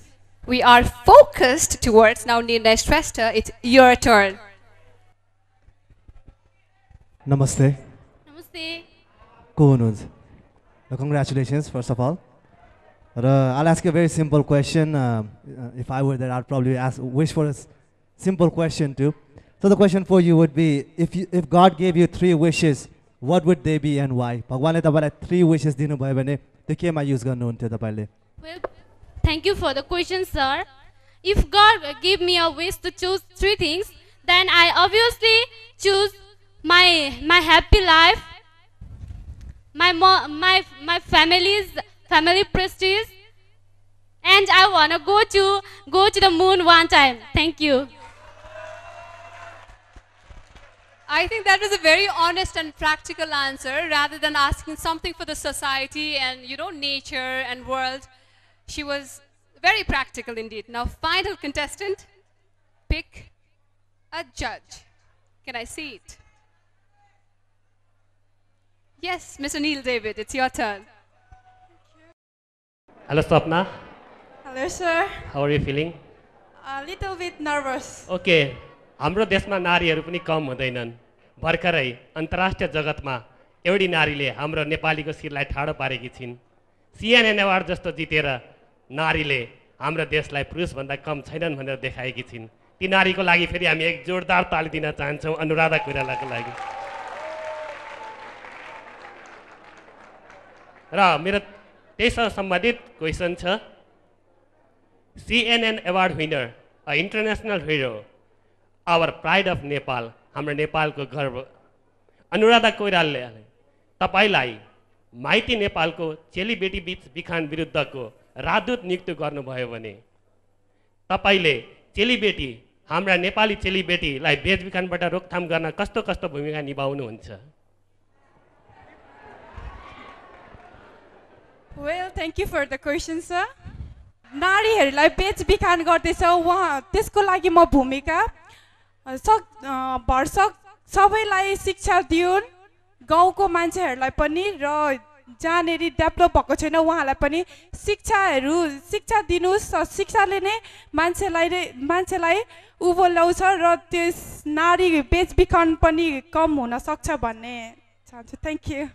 We are focused towards now Nirnay Shrestha. It's your turn. Namaste. Namaste. Kohununcha? Congratulations, first of all. I'll ask you a very simple question. If I were there, I'd probably wish for a simple question too. So the question for you would be, if God gave you 3 wishes, what would they be and why? Bhagwanle tapailai 3 wishes dinu bhayo bhane त्यो केमा use गर्नुहुन्थ्यो तपाईले? Well, thank you for the question, sir. If God gave me a wish to choose 3 things, then I obviously choose my happy life, my family prestige, and I wanna go to the moon one time. Thank you. I think that was a very honest and practical answer rather than asking something for the society and, you know, nature and world. She was very practical indeed. Now, final contestant, pick a judge. Can I see it? Yes, Mr. Neil David, it's your turn. Hello, Swapna. Hello, sir. How are you feeling? A little bit nervous. Okay. हाम्रो देशमा नारीहरू पनि कम हुँदैनन्। भर्खरै अन्तर्राष्ट्रिय जगतमा एउटी नारीले हाम्रो नेपालीको शिरलाई ठाडो पारेकी छिन्। CNN अवार्ड जस्तो जितेर नारीले हाम्रो देशलाई पुरुषभन्दा कम छैनन् भनेर देखाएकी छिन्। ती नारीको लागि फेरि हामी एक जोरदार ताली दिन चाहन्छौँ अनुराधा कोइरालाको लागि। र मेरो त्यससँग सम्बन्धित क्वेसन छ, CNN award winner, a international hero, our pride of Nepal, हाम्रो नेपालको गर्व, अनुराधा कोइरालाले तपाईलाई माइती नेपालको चेलीबेटी बीच बिखान विरुद्धको राजदूत नियुक्त गर्नुभयो भने तपाईले चेलीबेटी, हाम्रा नेपाली चेलीबेटीलाई बेचबिखानबाट रोकथाम गर्न कस्तो कस्तो भूमिका निभाउनुहुन्छ? Well, thank you for the question, sir. नारीहरूलाई बेचबिखान गर्दैछ उहाँ, त्यसको लागि म भूमिका भरसक सबैलाई शिक्षा दिउन्, गाउँको मान्छेहरूलाई पनि र जहाँनेरि डेभलप भएको छैन उहाँलाई पनि शिक्षा दिनुहोस्। शिक्षाले नै मान्छेलाई उभो ल्याउँछ र त्यस नारी बेचबिखान पनि कम हुन सक्छ भन्ने चाहन्छु। Thank you.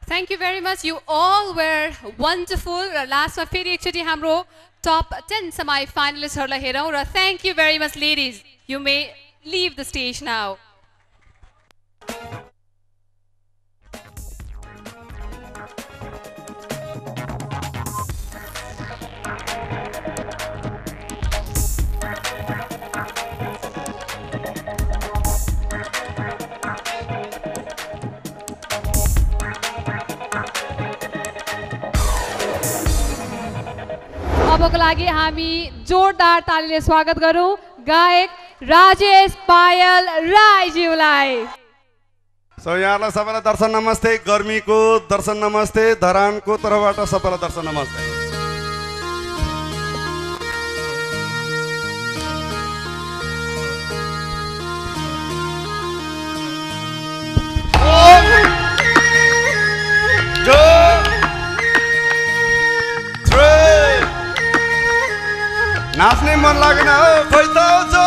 Thank you very much. You all were wonderful. Last one, फेरि एकचोटि हाम्रो top 10 semi-finalists हेरौँ र thank you very much, ladies. You may leave the stage now. अबको लागि हामी जोरदार तालीले स्वागत गरौँ गायक राजेश पायल राईज्यूलाई। यहाँलाई सबैलाई दर्शन नमस्ते, गर्मीको दर्शन नमस्ते, धरानको तर्फबाट सबैलाई दर्शन नमस्ते। नाच्ने मन लागेन हो खोइ त जो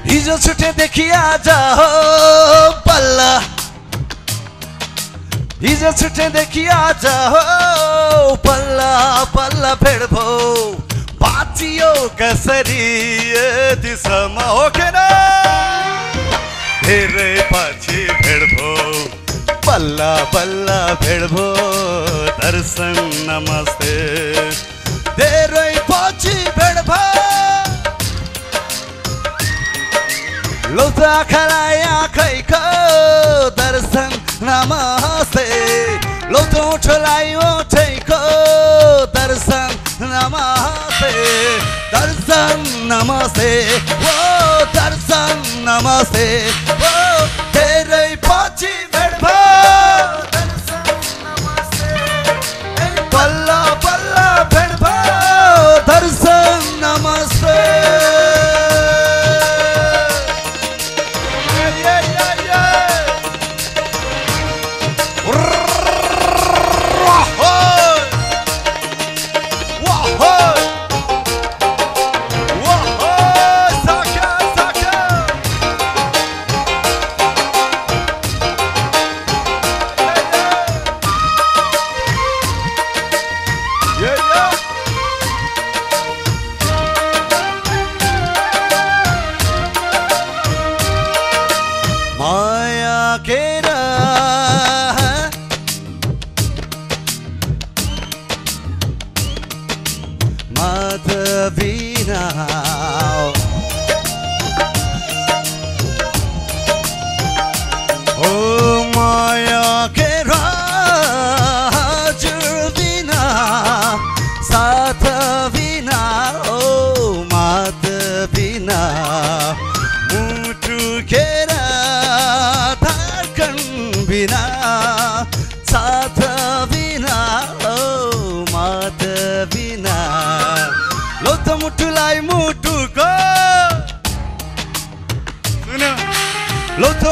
हिजो छुटेदेखि आज हो बल्ल, हिजो छुटेदेखि आज हो बल्ल बल्ल भेट भो बाँचियो कसरी यतिसम्म हो कि न धेरै पछि भेट भो बल्ल बल्ल भेट भो दर्शन नमस्ते धेरै पछि भेट भो लौटा आँखालाई आँखैको दर्शन नमस्ते लौटो ओठलाई ओठैको दर्शन नमस्ते दर्शन नमस्ते ओ दर्शन नमस्ते ओ धेरै पछि भेट भयो बल्ल बल्ल भेट भयो दर्शन नमस्ते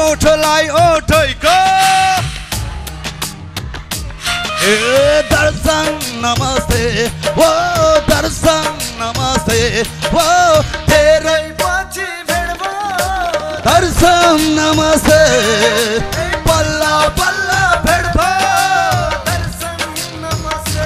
ओठलाई ओठैको दर्शन नमस्ते ओ दर्शन नमस्ते ओ धेरै पछि भेट भयो दर्शन नमस्ते बल्ल बल्ल भेट भयो दर्शन नमस्ते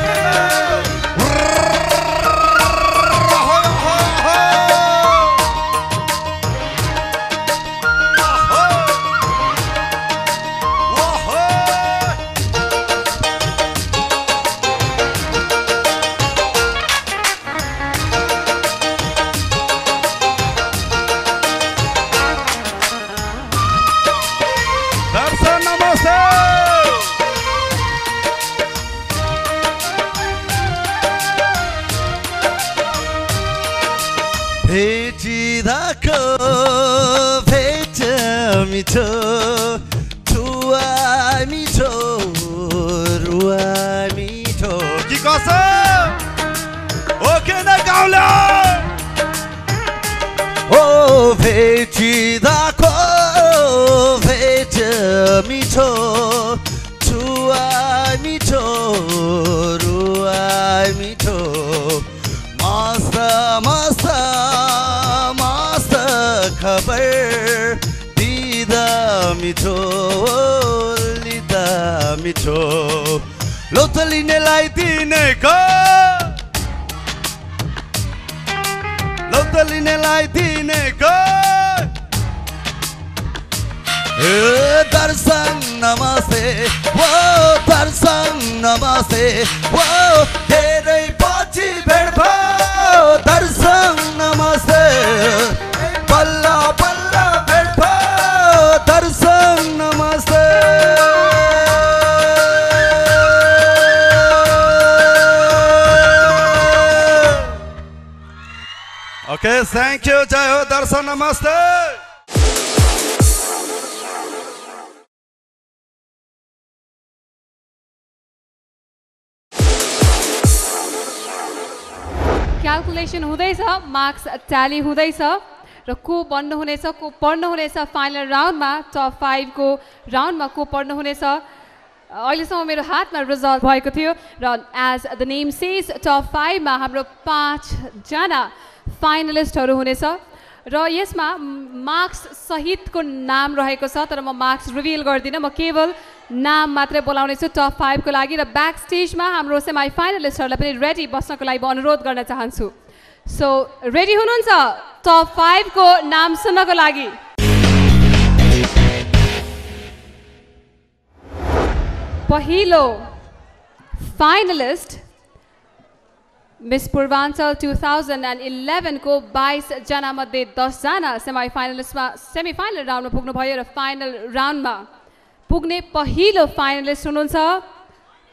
भेटिँदाको भेट मिठो छुवा मिठो रुवा मिठो कि कसो ओके न गाउँला ओ भेटिँदाको भेट मिठो छुवा मिठो रुवा मिठो मस्त मस्त मस्त खबर दिदा मिठो लिदा मिठो लौट लिनेलाई दिनेको लौट लिनेलाई दिनेको दर्शन नमस्ते वो दर्शन नमस्ते वो धेरै पछि भेट भयो दर्शन नमस्ते बल्ल बल्ल भेट भयो दर्शन नमस्ते ओके थैंक यू जय हो दर्शन नमस्ते क्यालकुलेसन हुँदैछ मार्क्स ट्याली हुँदैछ र को बन्नुहुनेछ को पढ्नुहुनेछ फाइनल राउन्डमा टप 5 को राउन्डमा को पढ्नुहुनेछ अहिलेसम्म मेरो हातमा रिजल्ट भएको थियो र as the name says top 5 मा हाम्रो 5 जना फाइनलिस्टहरू हुनेछ र यसमा मार्क्स सहितको नाम रहेको छ तर म मार्क्स रिभिल गर्दिनँ म केवल नाम मात्रै बोलाउने छु टप 5 को लागि र ब्याक स्टेजमा हाम्रो सेमी फाइनलिस्टहरूलाई पनि रेडी बस्नको लागि म अनुरोध गर्न चाहन्छु सो रेडी हुनुहुन्छ टप 5 को नाम सुन्नको लागि? पहिलो फाइनलिस्ट मिस पूर्वाञ्चल 2011 को 22 जना मध्ये 10 जना सेमिफाइनल राउन्डमा पुग्नुभयो र फाइनल राउन्डमा पुग्ने पहिलो फाइनलिस्ट हुनुहुन्छ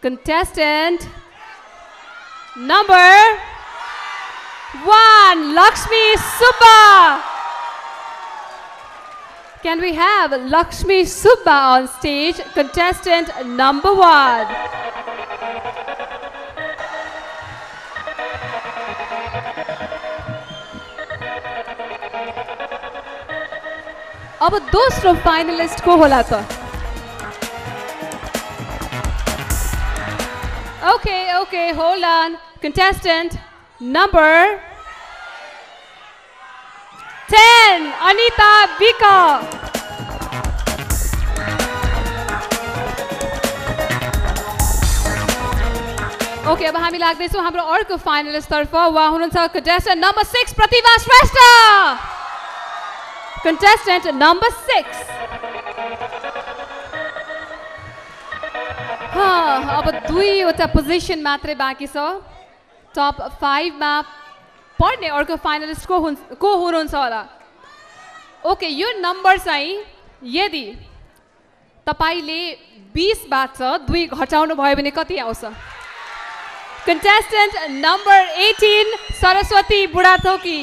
contestant number 1 Lakshmi Subba. Can we have Lakshmi Subba on stage, contestant number 1? अब दोस्रो फाइनलिस्ट को होला त? Okay, hold on. Contestant number 10, Anita Bika. Okay, अब हामी लाग्दैछौँ हाम्रो अर्को फाइनलिस्ट तर्फ। उहाँ हुनुहुन्छ contestant number 6, Pratibha Shrestha. Contestant number 6. अब दुईवटा पोजिसन मात्रै बाँकी छ। टप 5 मा पर्ने अर्को फाइनलिस्ट को हुनुहुन्छ होला? ओके, यो नम्बर चाहिँ यदि तपाईले 20 बाट 2 घटाउनु भयो भने कति आउँछ? Contestant number 18 Saraswati Budhathoki.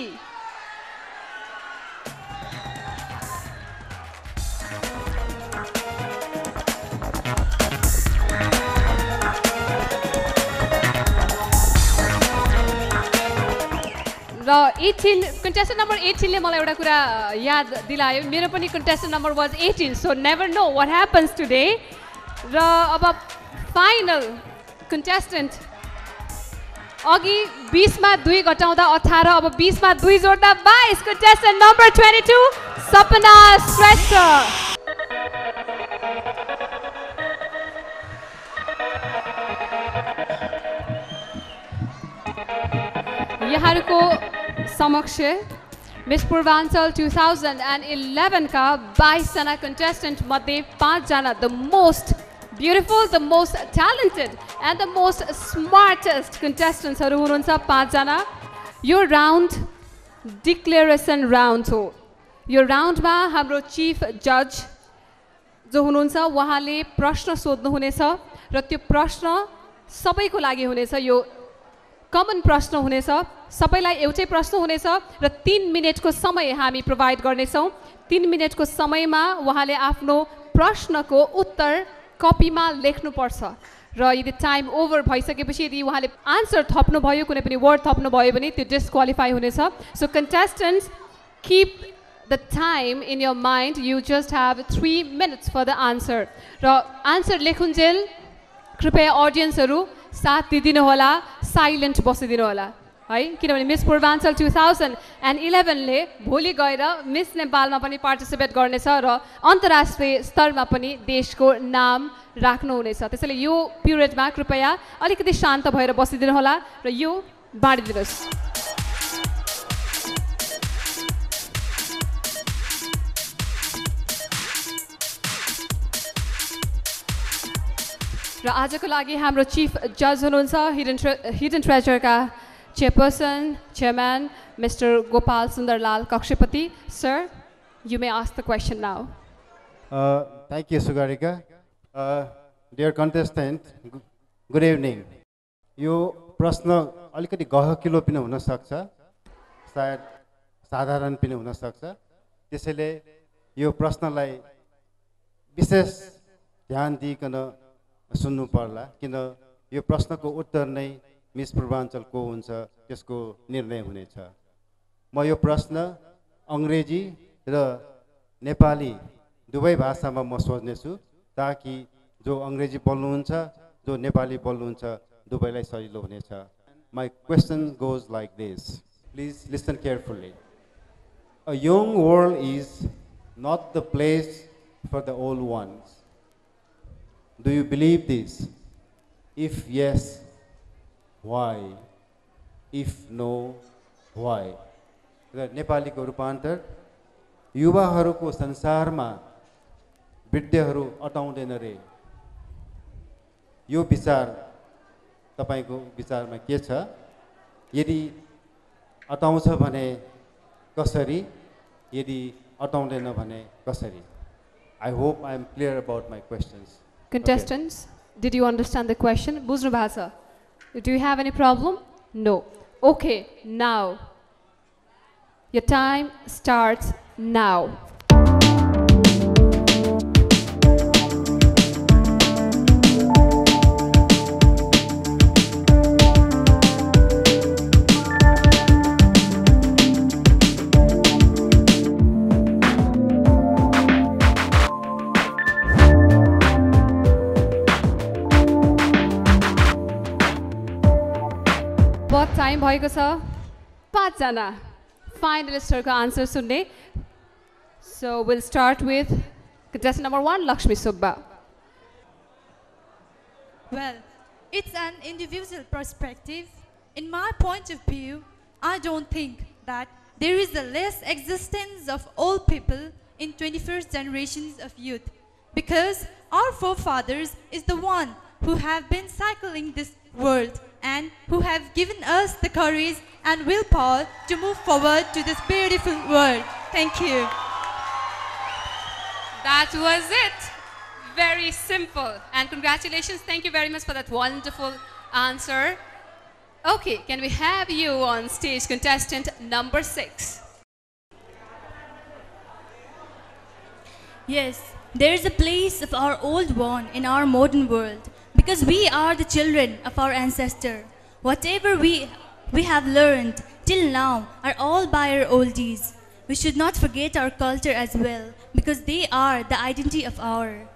र 18 contestant number 18 ले मलाई एउटा कुरा याद दिलायो. मेरो पनि contestant number was 18, so never know what happens today. र अब फाइनल contestant अघि 20 मा 2 घटाउँदा 18, अब 20 मा 2 जोड्दा 22, contestant number 22 सपना श्रेष्ठ. यहाँको समक्ष मिस पूर्वाञ्चल 2011 का 22 जना contestant मध्ये 5 जना the most beautiful, the most talented and the most smartest contestants हरु हुनुहुन्छ 5 जना. यो राउन्ड डिक्लेरेसन राउन्ड हो. यो राउन्डमा हाम्रो चीफ जज जो हुनुहुन्छ उहाँले प्रश्न सोध्नु हुनेछ र त्यो प्रश्न सबैको लागि हुनेछ. यो कमन प्रश्न हुनेछ, सबैलाई एउटै प्रश्न हुनेछ र 3 मिनेटको समय हामी प्रोभाइड गर्नेछौँ. 3 मिनेटको समयमा उहाँले आफ्नो प्रश्नको उत्तर कपीमा लेख्नुपर्छ र यदि टाइम ओभर भइसकेपछि यदि उहाँले आन्सर थप्नुभयो, कुनै पनि वर्ड थप्नुभयो भने त्यो डिस्क्वालिफाई हुनेछ. So contestants, keep the time in your mind. You just have 3 minutes for the answer. र आन्सर लेखुन्जेल कृपया अडियन्सहरू साथ दिदिनु होला, साइलेन्ट बसिदिनु होला है, किनभने मिस पूर्वाञ्चल 2011 ले भोलि गएर मिस नेपालमा पनि पार्टिसिपेट गर्नेछ र अन्तर्राष्ट्रिय स्तरमा पनि देशको नाम राख्नुहुनेछ. त्यसैले यो पिरियडमा कृपया अलिकति शान्त भएर बसिदिनु होला र यो बाँडिदिनुहोस्. र आजको लागि हाम्रो चिफ जज हुनुहुन्छ हिडन ट्रेजरका chairperson chairman mister Gopal Sundarlal Kakshapati. Sir, you may ask the question now. Thank you Sugarika. Dear contestant, good evening. यो प्रश्न अलिकति गहकिलो पनि हुनसक्छ, सायद साधारण पनि हुनसक्छ. त्यसैले यो प्रश्नलाई विशेष ध्यान दिइकन सुन्नु पर्ला, किन यो प्रश्नको उत्तर नै मिस पूर्वाञ्चल को हुन्छ त्यसको निर्णय हुनेछ. म यो प्रश्न अङ्ग्रेजी र नेपाली दुवै भाषामा म सोध्नेछु ताकि जो अङ्ग्रेजी बोल्नुहुन्छ जो नेपाली बोल्नुहुन्छ दुवैलाई सजिलो हुनेछ. My question goes like this. Please listen carefully. A young world is not the place for the old ones. Do you believe this? If yes, why? If no, why र नेपालीको रूपान्तर युवाहरूको संसारमा वृद्धहरू अटाउँदैन रे यो विचार तपाईको विचारमा के छ यदि अटाउँछ भने कसरी यदि अटाउँदैन भने कसरी I hope I am clear about my questions. Contestants, did you understand the question? बुझ्नु भएको छ? Do you have any problem? No. Okay, now. Your time starts now. बहुत टाइम भएको छ 5 जना फाइनलिस्टहरुको आन्सर सुन्ने So we'll start with contestant number 1 Lakshmi Subba. Well, it's an individual perspective. In my point of view, I don't think that there is a less existence of old people in 21st generations of youth, because our forefathers is the one who have been cycling this world and who have given us the courage and willpower to move forward to this beautiful world. Thank you. That was it. Very simple. And congratulations. Thank you very much for that wonderful answer. Okay, can we have you on stage, contestant number 6? Yes, there is a place of our old one in our modern world, because we are the children of our ancestor. Whatever we have learned till now are all by our oldies. We should not forget our culture as well, because they are the identity of our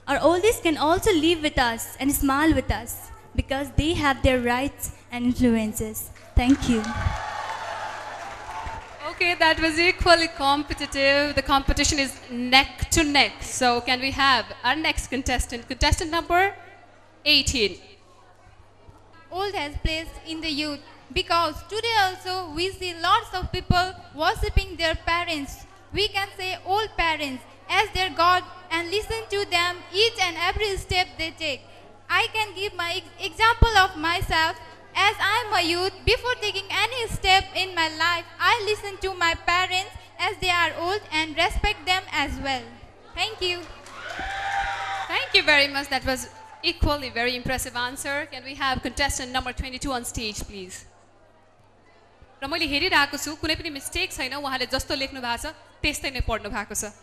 oldies can also live with us and smile with us, because they have their rights and influences. Thank you. Okay, that was equally competitive. The competition is neck to neck. So can we have our next contestant, contestant number 18. Old has placed in the youth, because today also we see lots of people worshipping their parents. We can say old parents as their God and listen to them each and every step they take. I can give my example of myself. As I am a youth, before taking any step in my life, I listen to my parents as they are old and respect them as well. Thank you. Thank you very much. That was equally very impressive answer. Can we have contestant number 22 on stage, please? र मैले हेरिरहेको छु कुनै पनि mistake छैन उहाँले जस्तो लेख्नु भएको छ त्यस्तै नै पढ्नु भएको छ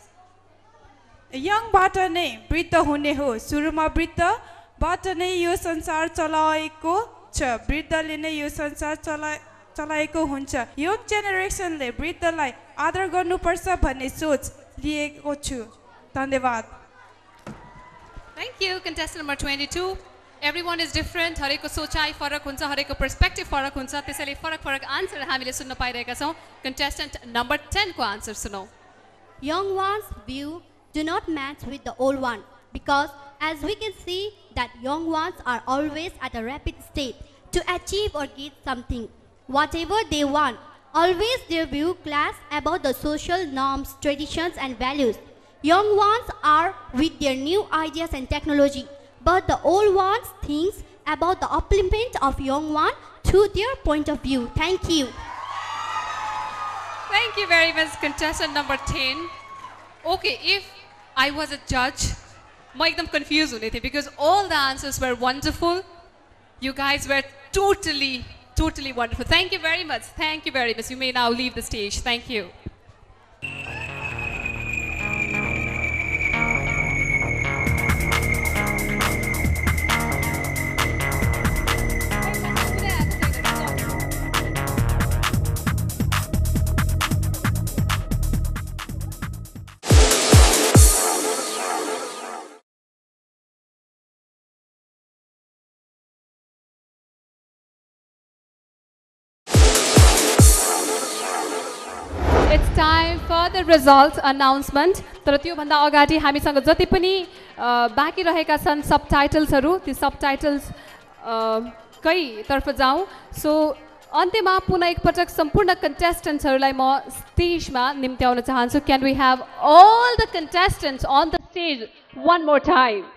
यङबाट नै वृद्ध हुने हो सुरुमा वृद्धबाट नै यो संसार चलाएको छ वृद्धले नै यो संसार चलाएको हुन्छ यङ जेनेरेसनले वृद्धलाई आदर गर्नुपर्छ भन्ने सोच लिएको छु धन्यवाद Thank you, contestant number 22. Everyone is different. हरेको सोचाइ फरक हुन्छ, हरेको पर्सपेक्टिभ फरक हुन्छ, त्यसैले फरक आन्सर हामीले सुन्न पाइरहेका छौं. Contestant number 10 को आन्सर सुनौ. Young one's view do not match with the old one, because as we can see that young ones are always at a rapid state to achieve or get something, whatever they want. Always their view clash about the social norms, traditions and values. Young ones are with their new ideas and technology, but the old ones think about the upliftment of young one through their point of view. Thank you. Thank you very much, contestant number 10. Okay, if I was a judge, I was confused because all the answers were wonderful. You guys were totally wonderful. Thank you very much. Thank you very much. You may now leave the stage. Thank you. It's time for the results announcement. तर त्यो भन्दा अगाडि हामीसँग जति पनि बाँकी रहेका छन् सबटाइटल्सहरु ती सबटाइटल्स कै तर्फ जाऊ. So अन्त्यमा पुनः एकपटक सम्पूर्ण कन्टेस्टेन्ट्सहरूलाई म स्टेजमा निम्त्याउन चाहन्छु. Can we have all the contestants on the stage one more time?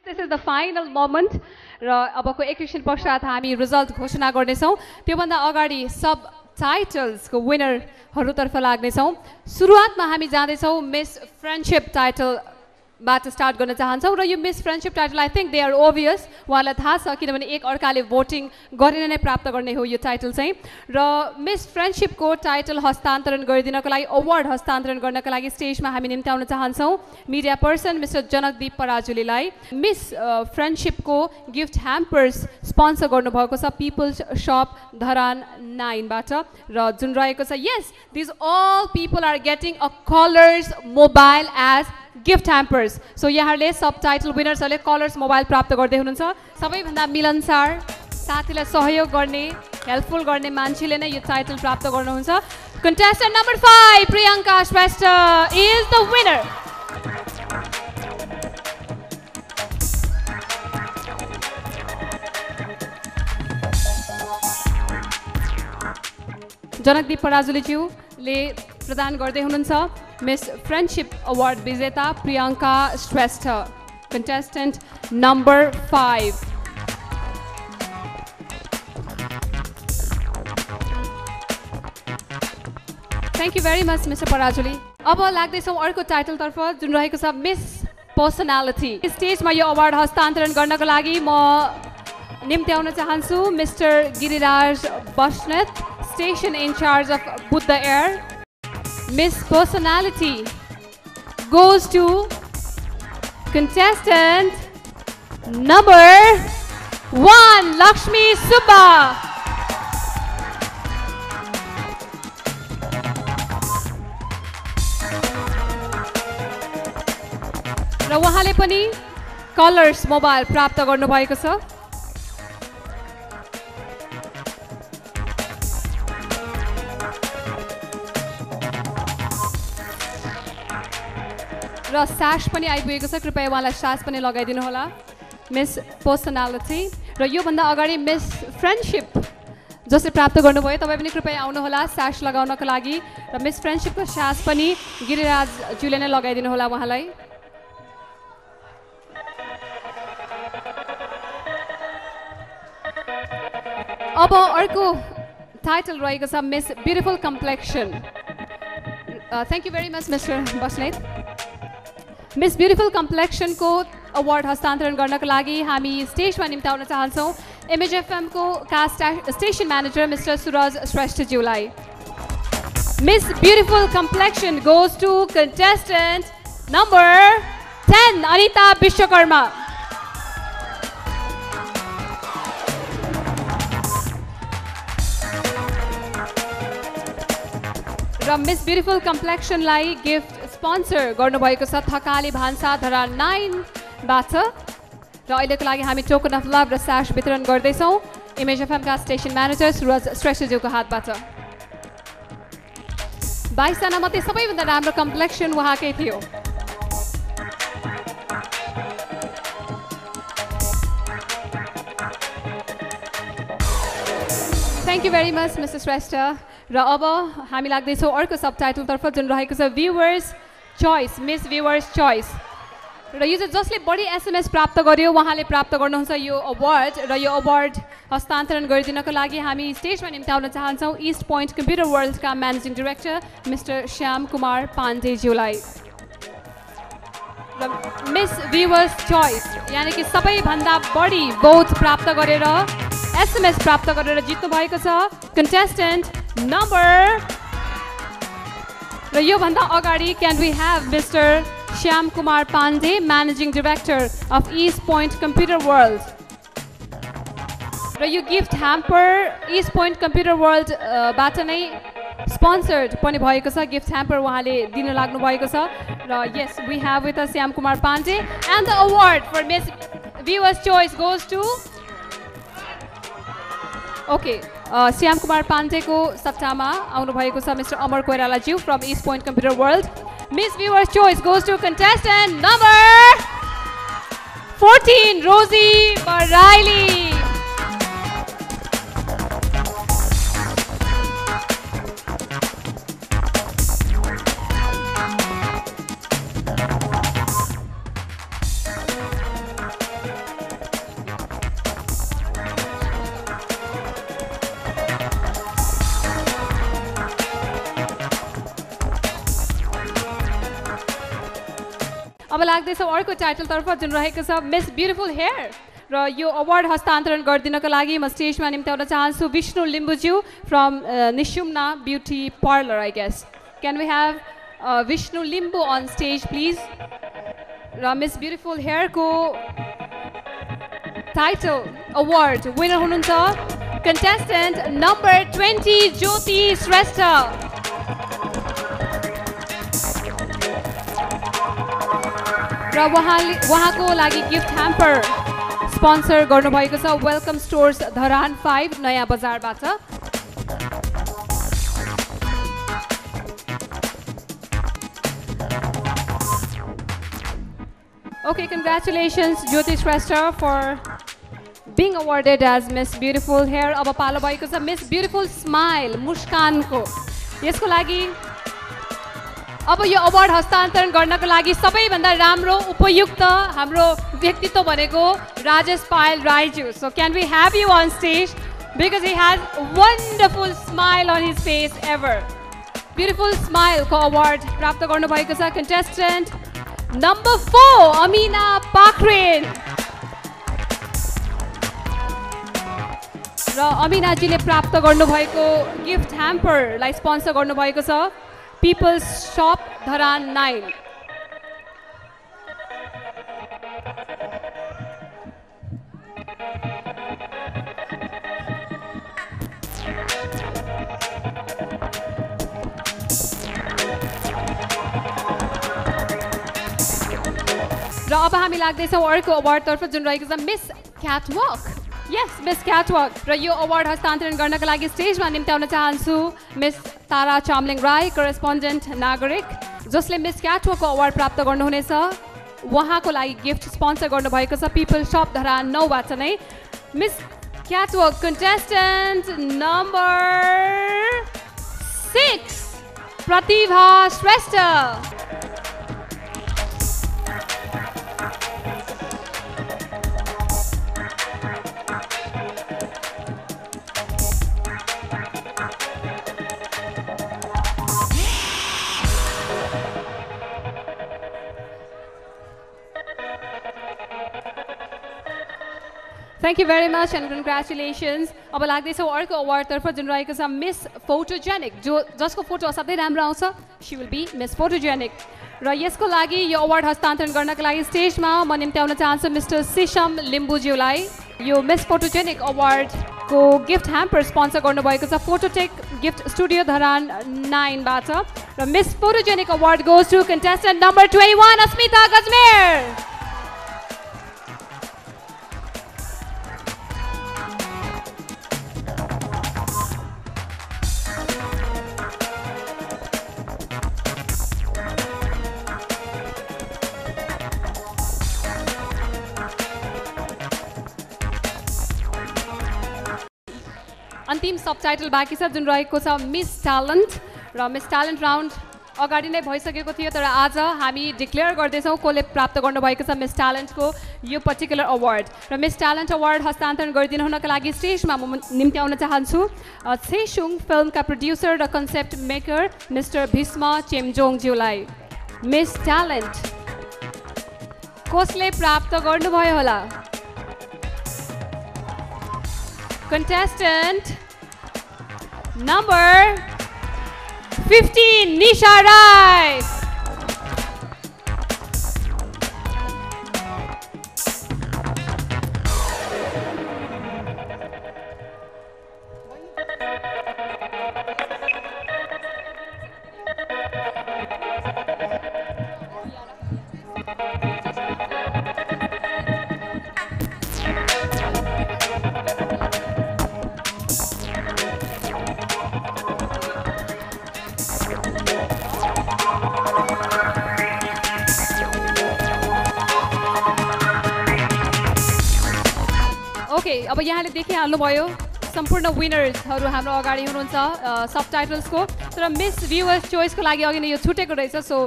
This is the final moment र अबको एकैछिन पश्चात हामी रिजल्ट घोषणा गर्नेछौँ. त्योभन्दा अगाडि सब टाइटल्सको विनरहरूतर्फ लाग्नेछौँ. सुरुवातमा हामी जाँदैछौँ मिस फ्रेन्डशिप टाइटलबाट स्टार्ट गर्न चाहन्छौँ र यो miss friendship title I think they are obvious. उहाँलाई थाहा छ किनभने एक अर्काले भोटिङ गरेर नै प्राप्त गर्ने हो यो टाइटल चाहिँ. र मिस फ्रेन्डशिपको टाइटल हस्तान्तरण गरिदिनको लागि अवार्ड हस्तान्तरण गर्नका लागि स्टेजमा हामी निम्त्याउन चाहन्छौँ मिडिया पर्सन मिस्टर जनकदीप पराजुलीलाई. मिस फ्रेन्डशिपको गिफ्ट ह्याम्पर्स स्पोन्सर गर्नुभएको छ पिपल्स सप धरान 9बाट र जुन रहेको छ यस these all people are getting a Colors mobile as gift hampers. So यहाँहरूले सब टाइटल विनर्सहरूले कलर्स मोबाइल प्राप्त गर्दै हुनुहुन्छ. सबैभन्दा मिलनसार साथीलाई सहयोग गर्ने हेल्पफुल गर्ने मान्छेले नै यो टाइटल प्राप्त गर्नुहुन्छ. Contestant number 5 Priyanka Shrestha is the winner. Janakdeep पराजुलीज्यूले प्रदान गर्दै हुनुहुन्छ मिस फ्रेन्डशिप अवार्ड विजेता Priyanka Shrestha. Contestant number 5. Thank you very much mister Parajuli. अब लाग्दैछौँ अर्को टाइटलतर्फ जुन रहेको छ मिस पर्सनालिटी. स्टेजमा यो अवार्ड हस्तान्तरण गर्नको लागि म निम्त्याउन चाहन्छु mister Giriraj Basnet, station in charge of Buddha air. Miss Personality goes to contestant number 1 Lakshmi Subba. र उहाँले पनि कलर्स मोबाइल प्राप्त गर्नुभएको छ. र सास पनि आइपुगेको छ. कृपया उहाँलाई सास पनि लगाइदिनु होला. मिस पर्सनालिटी र योभन्दा अगाडि मिस फ्रेन्डशिप जसले प्राप्त गर्नुभयो तपाईँ पनि कृपया आउनुहोला सास लगाउनको लागि. र मिस फ्रेन्डशिपको सास पनि गिरिराजज्यूले नै लगाइदिनु होला उहाँलाई. अब अर्को टाइटल रहेको छ miss beautiful complexion. Thank you very much mister Basnet. Miss beautiful कम्प्लेक्सनको अवार्ड हस्तान्तरण गर्नको लागि हामी स्टेजमा निम्त्याउन चाहन्छौँ एमएचएफएमको स्टेशन म्यानेजर मिस्टर सुरज श्रेष्ठज्यूलाई. Miss beautiful complexion goes to contestant number 10 Anita Vishwakarma. र मिस ब्युटिफुल कम्प्लेक्सनलाई गिफ्ट स्पोन्सर गर्नुभएको छ थकाली भान्सा धरान 9बाट र अहिलेको लागि हामी टोकन अफ लभ र सास वितरण गर्दैछौँ एमएचएफएमका स्टेसन म्यानेजर सुरज श्रेष्ठज्यूको हातबाट. 22 जना मध्ये सबैभन्दा राम्रो कम्प्लेक्सन उहाँकै थियो. Thank you very much mister Shrestha. र अब हामी लाग्दैछौँ अर्को सब टाइटलतर्फ जुन रहेको छ viewers choice. Miss viewers choice र यो चाहिँ जसले बढी एसएमएस प्राप्त गर्यो उहाँले प्राप्त गर्नुहुन्छ यो अवार्ड. र यो अवार्ड हस्तान्तरण गरिदिनको लागि हामी स्टेजमा निम्त्याउन चाहन्छौँ इस्ट पोइन्ट कम्प्युटर वर्ल्डका managing director mister Shyam Kumar पाण्डेज्यूलाई. र मिस भ्युवर्स चोइस यानि कि सबैभन्दा बढी भोट प्राप्त गरेर एसएमएस प्राप्त गरेर जित्नु भएको छ कन्टेस्टेन्ट नम्बर. र योभन्दा अगाडि can we have mister Shyam Kumar Pandey managing director of East Point Computer World. र यो gift hamper East Point Computer वर्ल्डबाट नै स्पोन्सर्ड पनि भएको छ. गिफ्ट ह्याम्पर उहाँले दिन लाग्नु भएको छ. र yes we have with us Shyam Kumar Pandey and the award for miss viewers choice goes to okay Shyam Kumar पाण्डेको सट्टामा आउनु भएको छ mister Amar Koirala ji from East Point Computer World miss viewers choice goes to contestant number 14 Rosie Bareilly अब लाग्दैछ अर्को टाइटलतर्फ जुन रहेको छ मिस ब्युटिफुल हेयर र यो अवार्ड हस्तान्तरण गरिदिनको लागि म स्टेजमा निम्त्याउन चाहन्छु विष्णु लिम्बुज्यू from Nishumna beauty parlour I guess can we have Vishnu Limbu on stage please र मिस ब्युटिफुल हेयरको टाइटल अवार्ड विनर हुनुहुन्छ कन्टेस्टेन्ट नम्बर 20 ज्योति श्रेष्ठ र उहाँको लागि गिफ्ट ह्याम्पर स्पोन्सर गर्नुभएको छ वेलकम स्टोर्स धरान 5 नयाँ बजारबाट Okay, congratulations Jyoti Shrestha for being awarded as Miss Beautiful Hair. अब पालो भएको छ Miss Beautiful Smile मुस्कानको यसको लागि अब यो अवार्ड हस्तान्तरण गर्नको लागि सबैभन्दा राम्रो उपयुक्त हाम्रो व्यक्तित्व भनेको राजेश पायल रायज्यू so can we have you on stage because he has wonderful smile on his face ever beautiful स्माइलको अवार्ड प्राप्त गर्नुभएको छ कन्टेस्टेन्ट नम्बर 4 अमिना पाखरेन र अमिनाजीले प्राप्त गर्नुभएको गिफ्ट ह्याम्परलाई स्पोन्सर गर्नुभएको छ People's Shop Dharan 9 र अब हामी लाग्दैछौँ अर्को अवार्डतर्फ जुन रहेको छ मिस क्याटवक यस मिस क्याटवक र यो अवार्ड हस्तान्तरण गर्नका लागि स्टेजमा निम्त्याउन चाहन्छु मिस तारा चामलिङ राई करेस्पोन्डेन्ट नागरिक जसले मिस क्याटवकको अवार्ड प्राप्त गर्नुहुनेछ उहाँको लागि गिफ्ट स्पोन्सर गर्नुभएको छ पिपल शप धरान 9 बाट नै miss catwalk contestant number 6 Pratibha Shrestha Thank you very much and congratulations. अब लाग्दैछौँ अर्को अवार्डतर्फ जुन रहेको छ मिस फोटोजेनिक जसको फोटो असाध्यै राम्रो आउँछ she will be miss photogenic र यसको लागि यो अवार्ड हस्तान्तरण गर्नका लागि स्टेजमा म निम्त्याउन चाहन्छु मिस्टर सिशम लिम्बुज्यूलाई यो मिस फोटोजेनिक अवार्डको गिफ्ट ह्याम्पर स्पोन्सर गर्नुभएको छ फोटोटेक गिफ्ट स्टुडियो धरान 9 बाट र miss photogenic award goes to contestant number 21 Asmita Gajmer अन्तिम सबटाइटल बाँकी छ जुन रहेको छ मिस ट्यालेन्ट र मिस ट्यालेन्ट राउन्ड अगाडि नै भइसकेको थियो तर आज हामी डिक्लेयर गर्दैछौँ कसले प्राप्त गर्नुभएको छ मिस ट्यालेन्टको यो पर्टिकुलर अवार्ड र मिस ट्यालेन्ट अवार्ड हस्तान्तरण गरिदिनु हुनका लागि स्टेजमा म निम्त्याउन चाहन्छु छेसुङ फिल्मका प्रड्युसर र कन्सेप्ट मेकर मिस्टर भीष्म चेम्जोङज्यूलाई मिस ट्यालेन्ट कसले प्राप्त गर्नुभयो होला contestant number 15 Nisha Rai okay अब यहाँले देखिहाल्नुभयो सम्पूर्ण विनर्सहरू हाम्रो अगाडि हुनुहुन्छ सबटाइटल्सको तर मिस भ्युवर्स चोइसको लागि अघि नै यो छुटेको रहेछ सो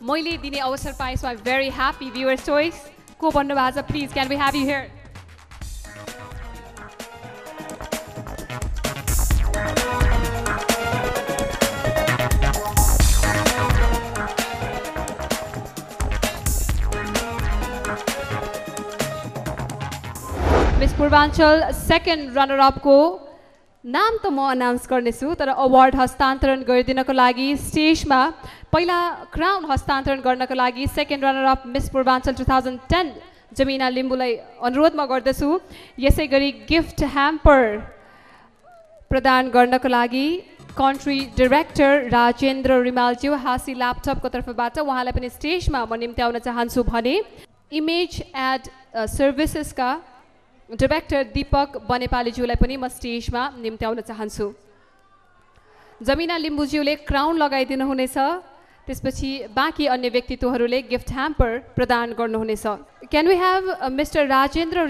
मैले दिने अवसर पाएँ so I very happy viewers choice को भन्नुभएको छ please can we have you here miss Purvanchal second runner अपको नाम त म अनाउन्स गर्नेछु तर अवार्ड हस्तान्तरण गरिदिनको लागि स्टेजमा पहिला क्राउन हस्तान्तरण गर्नको लागि second runner up miss Purvanchal 2010 Jamina लिम्बूलाई अनुरोध म गर्दछु यसै गरी गिफ्ट ह्याम्पर प्रदान गर्नको लागि कन्ट्री डाइरेक्टर राजेन्द्र रिमालज्यू हाँसी ल्यापटपको तर्फबाट उहाँलाई पनि स्टेजमा म निम्त्याउन चाहन्छु भने इमेज एड सर्भिसेसका डाइरेक्टर दीपक बनेपालीज्यूलाई पनि म स्टेजमा निम्त्याउन चाहन्छु जमिना लिम्बूज्यूले क्राउन लगाइदिनु हुनेछ त्यसपछि बाँकी अन्य व्यक्तित्वहरूले गिफ्ट ह्याम्पर प्रदान गर्नुहुनेछ can we have mister Rajendra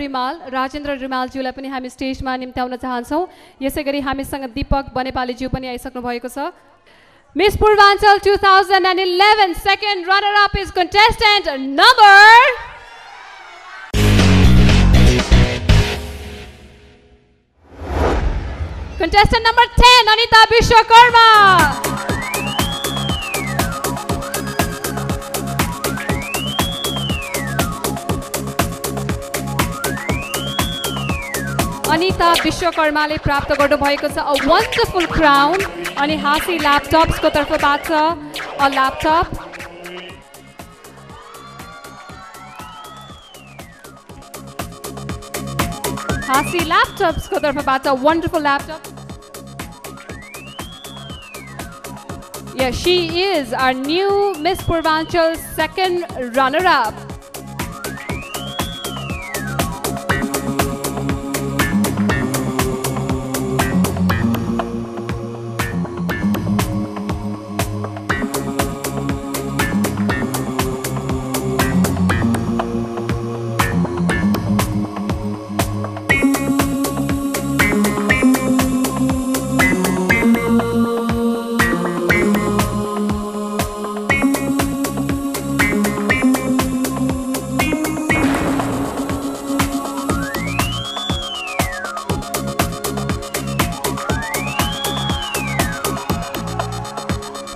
रिमालज्यूलाई पनि हामी स्टेजमा निम्त्याउन चाहन्छौँ यसै गरी हामीसँग दीपक बनेपालीज्यू पनि आइसक्नु भएको छ miss Purvanchal 2011 second runner up is contestant number Contestant number 10, Anita Vishwakarma. Anita Vishwakarmaले प्राप्त गर्नुभएको छ a wonderful crown अनि हाँसी ल्यापटप्सको तर्फबाट a laptop. हाँसी ल्यापटप्सको तर्फबाट a wonderful laptop. Yeah, she is our new Miss Purvanchal second runner-up.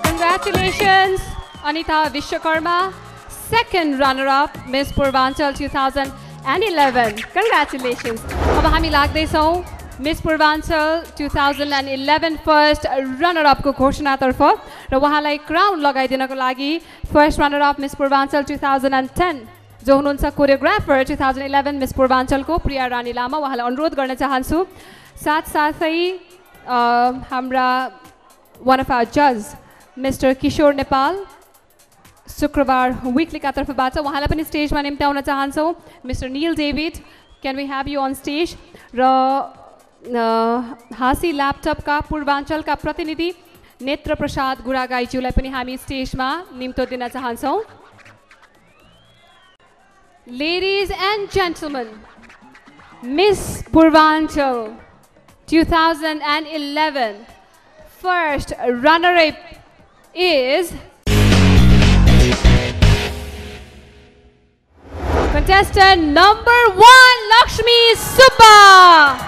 Congratulations, Anita Vishwakarma, second runner-up, Miss Purvanchal 2011. Congratulations. अब हामी लाग्दैछौँ Miss Purvanchal 2011 first runner-up को घोषणातर्फ र उहाँलाई क्राउन लगाइदिनको लागि first runner-up Miss Purvanchal 2010 जो हुनुहुन्छ कोरियोग्राफर 2011 Miss Purvanchal को प्रिया रानी लामा उहाँलाई अनुरोध गर्न चाहन्छु साथसाथै हाम्रा one of our judges Mr. Kishore Nepal शुक्रबार विकलीका तर्फबाट उहाँलाई पनि स्टेजमा निम्त्याउन चाहन्छौँ Mr. Neil David, can we have you on stage र हाँसी ल्यापटपका पूर्वाञ्चलका प्रतिनिधि नेत्र प्रसाद गुरागाईज्यूलाई पनि हामी स्टेजमा निम्तो दिन चाहन्छौँ Ladies and gentlemen, Miss Purvanchal 2011 first runner-up is contestant number 1 Lakshmi Subba.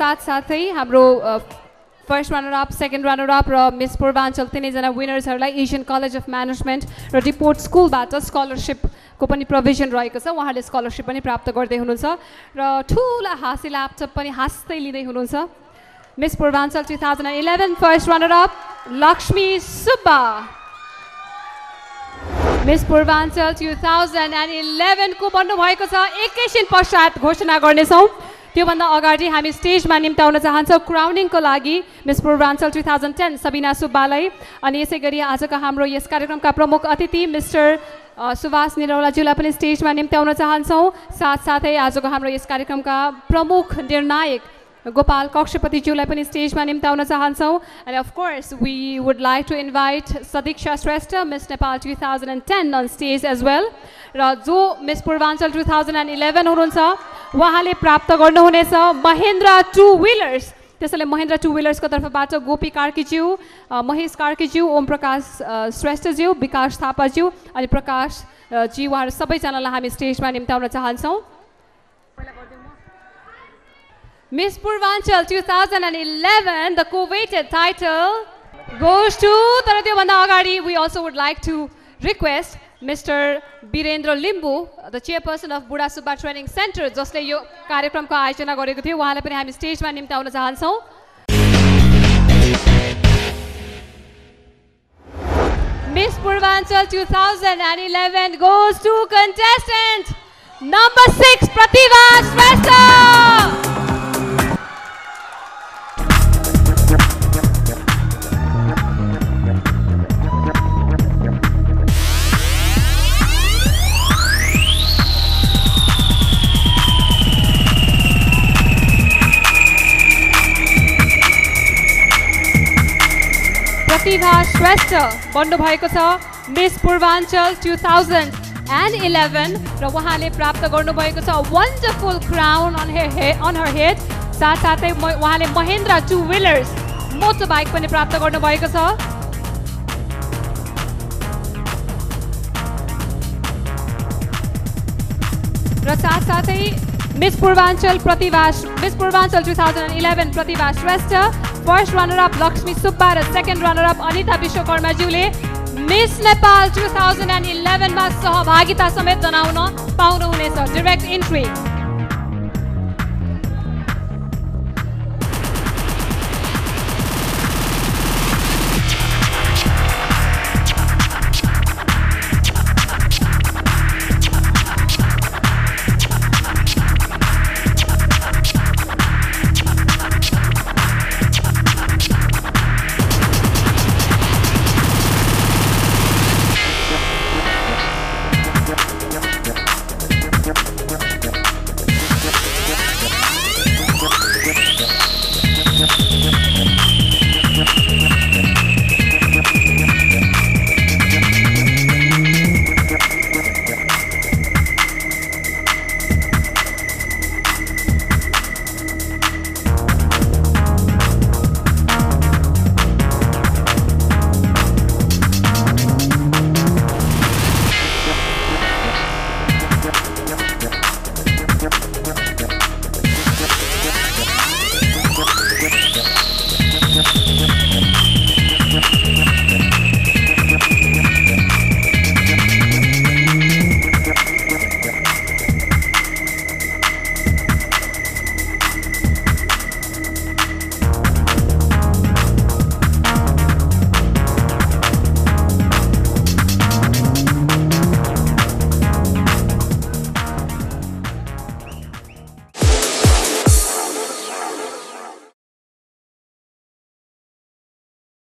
साथसाथै हाम्रो first runner up second runner up र मिस पूर्वाञ्चल तिनैजना विनर्सहरूलाई एसियन कलेज अफ म्यानेजमेन्ट र डिपोर्ट स्कुलबाट स्कलरसिपको पनि प्रोभिजन रहेको छ उहाँले स्कलरसिप पनि प्राप्त गर्दै हुनुहुन्छ र ठुला हाँसी ल्यापटप पनि हाँस्दै लिँदै हुनुहुन्छ miss Purvanchal 2011 first runner up Lakshmi Subba miss Purvanchal 2011 को भन्नुभएको छ एकैछिन पश्चात घोषणा गर्नेछौँ त्योभन्दा अगाडि हामी स्टेजमा निम्ताउन चाहन्छौँ क्राउनिङको लागि मिस पूर्वाञ्चल 2010 सबिना सुब्बालाई। अनि यसै गरी आजको हाम्रो यस कार्यक्रमका प्रमुख अतिथि मिस्टर सुभाष निरौलाज्यूलाई पनि स्टेजमा निम्ताउन चाहन्छौँ। साथसाथै आजको हाम्रो यस कार्यक्रमका प्रमुख निर्णायक गोपाल कक्षपतिज्यूलाई पनि स्टेजमा निम्ताउन चाहन्छौँ। अनि of course we would like to invite Sadiksha Shrestha miss Nepal 2010 on stage as well. र जो मिस पूर्वाञ्चल 2011 हुनुहुन्छ उहाँले प्राप्त गर्नुहुनेछ महेन्द्र टु व्हिलर्स। त्यसैले महेन्द्र टु व्हिलर्सको तर्फबाट गोपी कार्कीज्यू, महेश कार्कीज्यू, ओम प्रकाश श्रेष्ठज्यू, विकास थापाज्यू अनि प्रकाश जी उहाँहरू सबैजनालाई हामी स्टेजमा निम्ताउन चाहन्छौँ। Miss Purvanchal 2011, the coveted title goes to, तर त्योभन्दा अगाडि we also would like to request Mr. Birendra Limbu, the chairperson of Buddha Subba Training Center, जसले यो कार्यक्रमको आयोजना गरेको थियो, उहाँलाई पनि हामी स्टेजमा निम्ताउन चाहन्छौँ। Miss Purvanchal 2011 goes to contestant number 6, Pratibha Shrestha. प्रतिभा श्रेष्ठ बन्नुभएको छ मिस पूर्वाञ्चल 2011 र उहाँले प्राप्त गर्नुभएको छ wonderful crown on her head. साथसाथै उहाँले Mahindra two wheelers motor bike पनि प्राप्त गर्नुभएको छ। र साथसाथै miss Purvanchal 2011 Pratibha Shrestha, first runner up Lakshmi Subba र सेकेन्ड रनर अप अनिता विश्वकर्माज्यूले मिस नेपाल 2011 मा सहभागिता समेत जनाउन पाउनुहुनेछ। Direct entry